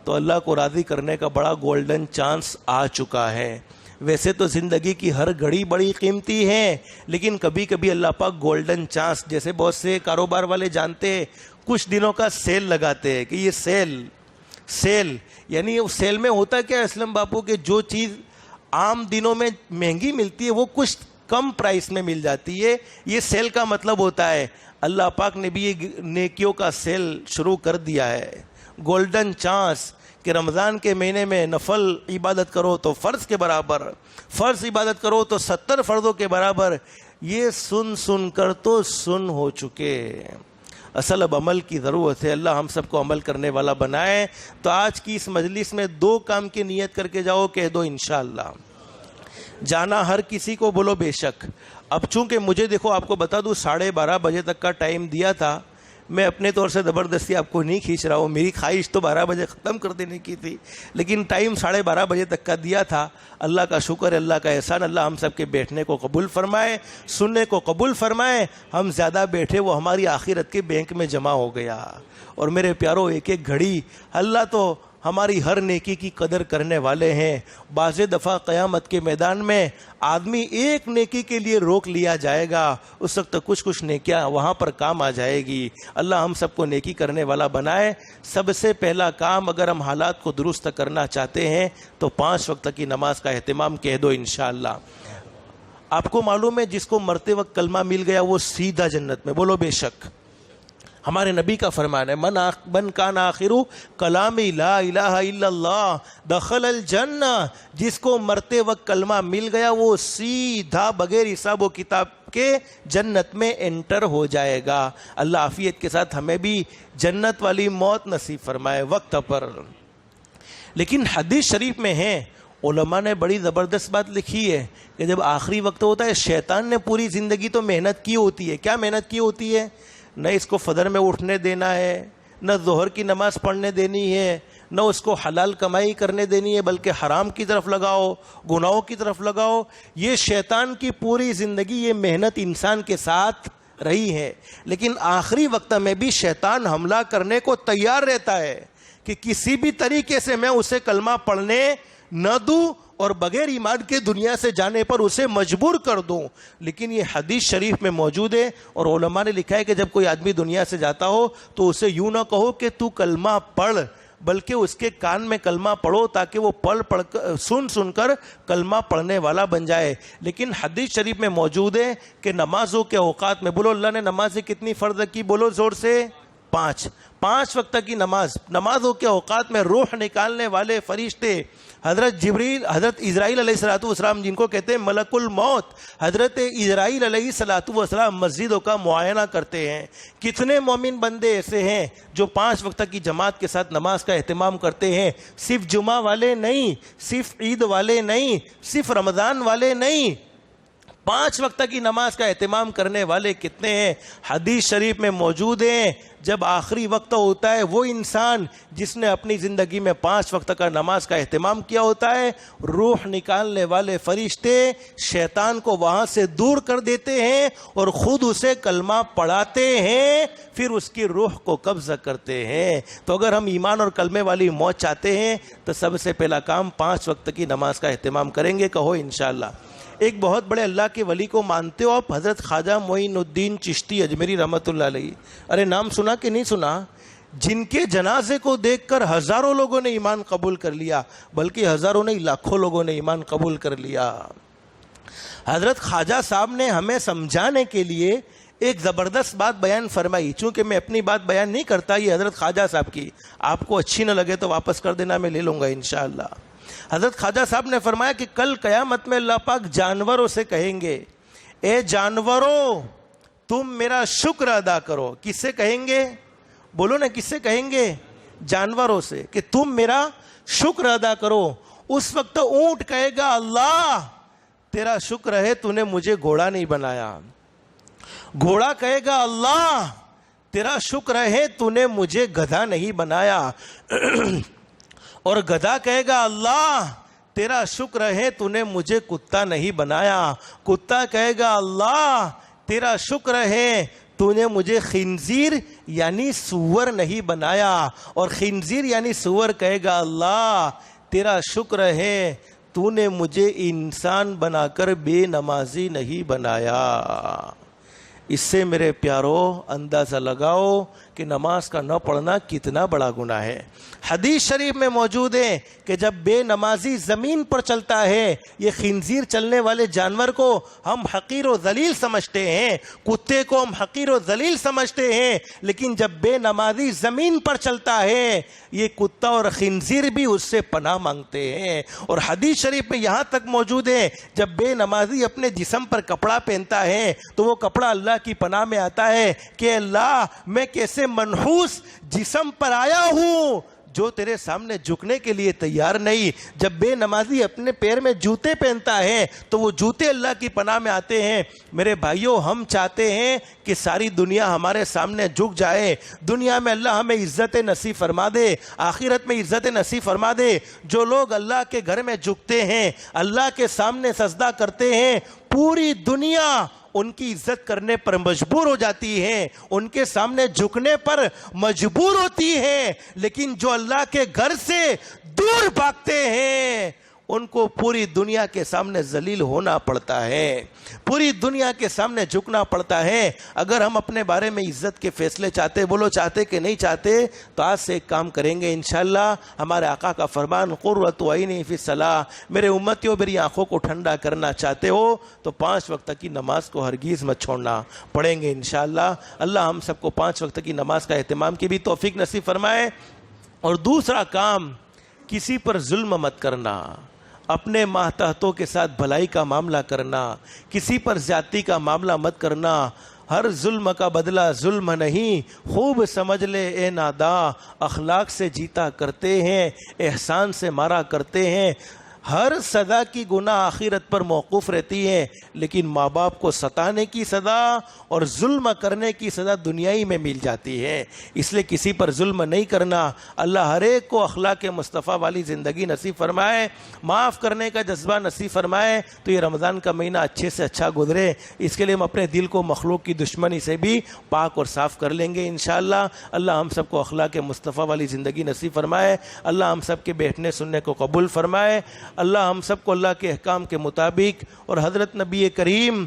تو اللہ کو راضی کرنے کا بڑا گولڈن چانس آ چکا ہے. ویسے تو زندگی کی ہر گھڑی بڑی قیمتی ہے، لیکن کبھی کبھی اللہ پاک گولڈن چانس، جیسے بہت سے کاروبار والے جانتے ہیں کچھ دنوں کا سیل لگاتے ہیں کہ یہ سیل یعنی اس سیل میں ہوتا کیا اسلم باپو کہ جو چیز عام دنوں میں مہنگی ملتی ہے وہ کچھ کم پرائس میں مل جاتی ہے. یہ سیل کا مطلب ہوتا ہے اللہ پاک نے بھی یہ نیکیوں کا سیل شروع کر دیا ہے. گولڈن چانس کہ رمضان کے مہینے میں نفل عبادت کرو تو فرض کے برابر, فرض عبادت کرو تو 70 فرضوں کے برابر. یہ سن سن کر تو سن ہو چکے, اصل اب عمل کی ضرورت ہے. اللہ ہم سب کو عمل کرنے والا بنائے. تو آج کی اس مجلس میں 2 کام کی نیت کر کے جاؤ, کہہ دو انشاءاللہ. جانا ہر کسی کو بولو بے شک. اب چونکہ مجھے دیکھو آپ کو بتا دوں 12:30 بجے تک کا ٹائم دیا تھا, میں اپنے طور سے زبردستی آپ کو نہیں کھینچ رہا ہوں, میری خواہش تو 12 بجے ختم کر دینے کی تھی, لیکن ٹائم 12:30 بجے تک کا دیا تھا. اللہ کا شکر ہے, اللہ کا احسان, اللہ ہم سب کے بیٹھنے کو قبول فرمائے, سننے کو قبول فرمائے. ہم زیادہ بیٹھے وہ ہماری آخرت کے بینک میں جمع ہو گیا. اور میرے پیارو ایک ایک گھڑی اللہ تو ہماری ہر نیکی کی قدر کرنے والے ہیں. بعض دفعہ قیامت کے میدان میں آدمی ایک نیکی کے لیے روک لیا جائے گا, اس وقت کچھ نیکیاں وہاں پر کام آ جائے گی. اللہ ہم سب کو نیکی کرنے والا بنائے. سب سے پہلا کام اگر ہم حالات کو درست کرنا چاہتے ہیں تو 5 وقت کی نماز کا اہتمام کہہ دو انشاءاللہ. آپ کو معلوم ہے جس کو مرتے وقت کلمہ مل گیا وہ سیدھا جنت میں, بولو بے شک. ہمارے نبی کا فرمان ہے من کان آخر کلام لا الہ الا اللہ دخل الجنہ. جس کو مرتے وقت کلمہ مل گیا وہ سیدھا بغیر حساب و کتاب کے جنت میں انٹر ہو جائے گا. اللہ عافیت کے ساتھ ہمیں بھی جنت والی موت نصیب فرمائے وقت پر. لیکن حدیث شریف میں ہے, علماء نے بڑی زبردست بات لکھی ہے کہ جب آخری وقت ہوتا ہے شیطان نے پوری زندگی تو محنت کی ہوتی ہے. کیا محنت کی ہوتی ہے؟ نہ اس کو فجر میں اٹھنے دینا ہے, نہ ظہر کی نماز پڑھنے دینی ہے, نہ اس کو حلال کمائی کرنے دینی ہے, بلکہ حرام کی طرف لگاؤ, گناہوں کی طرف لگاؤ. یہ شیطان کی پوری زندگی یہ محنت انسان کے ساتھ رہی ہے. لیکن آخری وقت میں بھی شیطان حملہ کرنے کو تیار رہتا ہے کہ کسی بھی طریقے سے میں اسے کلمہ پڑھنے نہ دوں اور بغیر ایمان کے دنیا سے جانے پر اسے مجبور کر دوں. لیکن یہ حدیث شریف میں موجود ہے اور علماء نے لکھا ہے کہ جب کوئی آدمی دنیا سے جاتا ہو تو اسے یوں نہ کہو کہ تو کلمہ پڑھ, بلکہ اس کے کان میں کلمہ پڑھو تاکہ وہ پڑھ کر سن کر کلمہ پڑھنے والا بن جائے. لیکن حدیث شریف میں موجود ہے کہ نمازوں کے اوقات میں, بولو اللہ نے نمازیں کتنی فرض کی, بولو زور سے, 5 وقت کی نماز. نمازوں کے اوقات میں روح نکالنے والے فرشتے حضرت جبریل, حضرت اسرائیل علیہ السلام جن کو کہتے ہیں ملک الموت, حضرت اسرائیل علیہ السلام مسجدوں کا معائنہ کرتے ہیں. کتنے مومن بندے ایسے ہیں جو 5 وقت کی جماعت کے ساتھ نماز کا اہتمام کرتے ہیں. صرف جمعہ والے نہیں, صرف عید والے نہیں, صرف رمضان والے نہیں, 5 وقت کی نماز کا اہتمام کرنے والے کتنے ہیں. حدیث شریف میں موجود ہیں جب آخری وقت ہوتا ہے وہ انسان جس نے اپنی زندگی میں 5 وقت کا نماز کا اہتمام کیا ہوتا ہے, روح نکالنے والے فرشتے شیطان کو وہاں سے دور کر دیتے ہیں اور خود اسے کلمہ پڑھاتے ہیں, پھر اس کی روح کو قبضہ کرتے ہیں. تو اگر ہم ایمان اور کلمے والی موت چاہتے ہیں تو سب سے پہلا کام 5 وقت کی نماز کا اہتمام کریں گے, کہو انشاءاللہ. ایک بہت بڑے اللہ کے ولی کو مانتے ہو آپ, حضرت خواجہ معین الدین چشتی اجمیری رحمۃ اللہ علیہ. ارے نام سنا کہ نہیں سنا؟ جن کے جنازے کو دیکھ کر ہزاروں لوگوں نے ایمان قبول کر لیا, بلکہ ہزاروں نہیں لاکھوں لوگوں نے ایمان قبول کر لیا. حضرت خواجہ صاحب نے ہمیں سمجھانے کے لیے ایک زبردست بات بیان فرمائی. چونکہ میں اپنی بات بیان نہیں کرتا, یہ حضرت خواجہ صاحب کی, آپ کو اچھی نہ لگے تو واپس کر دینا, میں لے لوں گا انشاءاللہ. حضرت خواجہ صاحب نے فرمایا کہ کل قیامت میں اللہ پاک جانوروں سے کہیں گے, اے جانوروں تم میرا شکر ادا کرو. کس سے کہیں گے؟ بولو نا, کس سے کہیں گے؟ جانوروں سے, کہ تم میرا شکر ادا کرو. اس وقت اونٹ کہے گا اللہ تیرا شکر ہے تو نے مجھے گھوڑا نہیں بنایا. گھوڑا کہے گا اللہ تیرا شکر ہے تو نے مجھے گدھا نہیں بنایا. اور گدھا کہے گا اللہ تیرا شکر ہے تو نے مجھے کتا نہیں بنایا. کتا کہے گا اللہ تیرا شکر ہے تو نے مجھے خنزیر یعنی سور نہیں بنایا. اور خنزیر یعنی سور کہے گا اللہ تیرا شکر ہے تو نے مجھے انسان بنا کر بے نمازی نہیں بنایا. اس سے میرے پیارو اندازہ لگاؤ کہ نماز کا نہ پڑھنا کتنا بڑا گناہ ہے۔ حدیث شریف میں موجود ہے کہ جب بے نمازی زمین پر چلتا ہے، یہ خنزیر چلنے والے جانور کو ہم حقیر و ذلیل سمجھتے ہیں، کتے کو ہم حقیر و ذلیل سمجھتے ہیں، لیکن جب بے نمازی زمین پر چلتا ہے یہ کتا اور خنزیر بھی اس سے پناہ مانگتے ہیں۔ اور حدیث شریف میں یہاں تک موجود ہے جب بے نمازی اپنے جسم پر کپڑا پہنتا ہے تو وہ کپڑا اللہ کی پناہ میں آتا ہے کہ اللہ میں کیسے منحوس جسم پر آیا ہوں جو تیرے سامنے جھکنے کے لیے تیار نہیں۔ جب بے نمازی اپنے پیر میں جوتے پہنتا ہے تو وہ جوتے اللہ کی پناہ میں آتے ہیں۔ میرے بھائیوں، ہم چاہتے ہیں کہ ساری دنیا ہمارے سامنے جھک جائے، دنیا میں اللہ ہمیں عزت نصیب فرما دے، آخرت میں عزت نصیب فرما دے۔ جو لوگ اللہ کے گھر میں جھکتے ہیں، اللہ کے سامنے سجدہ کرتے ہیں، پوری دنیا ان کی عزت کرنے پر مجبور ہو جاتی ہے، ان کے سامنے جھکنے پر مجبور ہوتی ہے، لیکن جو اللہ کے گھر سے دور بھاگتے ہیں ان کو پوری دنیا کے سامنے ذلیل ہونا پڑتا ہے، پوری دنیا کے سامنے جھکنا پڑتا ہے۔ اگر ہم اپنے بارے میں عزت کے فیصلے چاہتے، بولو چاہتے کہ نہیں چاہتے، تو آج سے ایک کام کریں گے انشاءاللہ۔ ہمارے آقا کا فرمان قرۃ عینی فی الصلاۃ، میرے امتیوں میری آنکھوں کو ٹھنڈا کرنا چاہتے ہو تو 5 وقت کی نماز کو ہرگیز مت چھوڑنا، پڑھیں گے انشاءاللہ۔ اللہ ہم سب کو 5 وقت کی نماز کا اہتمام کی بھی توفیق نصیب فرمائے۔ اور دوسرا کام، کسی پر ظلم مت کرنا، اپنے ماتحتوں کے ساتھ بھلائی کا معاملہ کرنا، کسی پر زیادتی کا معاملہ مت کرنا۔ ہر ظلم کا بدلہ ظلم نہیں، خوب سمجھ لے اے نادا، اخلاق سے جیتا کرتے ہیں، احسان سے مارا کرتے ہیں۔ ہر سزا کی گناہ آخرت پر موقوف رہتی ہے، لیکن ماں باپ کو ستانے کی سزا اور ظلم کرنے کی سزا دنیائی میں مل جاتی ہے۔ اس لیے کسی پر ظلم نہیں کرنا۔ اللہ ہر ایک کو اخلاق مصطفیٰ والی زندگی نصیب فرمائے، معاف کرنے کا جذبہ نصیب فرمائے، تو یہ رمضان کا مہینہ اچھے سے اچھا گزرے۔ اس کے لیے ہم اپنے دل کو مخلوق کی دشمنی سے بھی پاک اور صاف کر لیں گے انشاءاللہ۔ اللہ ہم سب کو اخلاق مصطفیٰ والی زندگی نصیب فرمائے، اللہ ہم سب کے بیٹھنے سننے کو قبول فرمائے، اللہ ہم سب کو اللہ کے احکام کے مطابق اور حضرت نبی کریم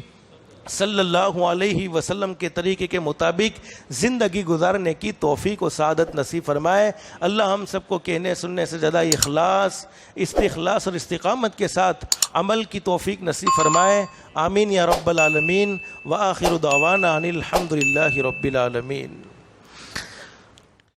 صلی اللہ علیہ وسلم کے طریقے کے مطابق زندگی گزارنے کی توفیق و سعادت نصیب فرمائے۔ اللہ ہم سب کو کہنے سننے سے زیادہ اخلاص، استخلاص اور استقامت کے ساتھ عمل کی توفیق نصیب فرمائے۔ آمین یا رب العالمین۔ وآخر دعوانا ان الحمد للہ رب العالمین۔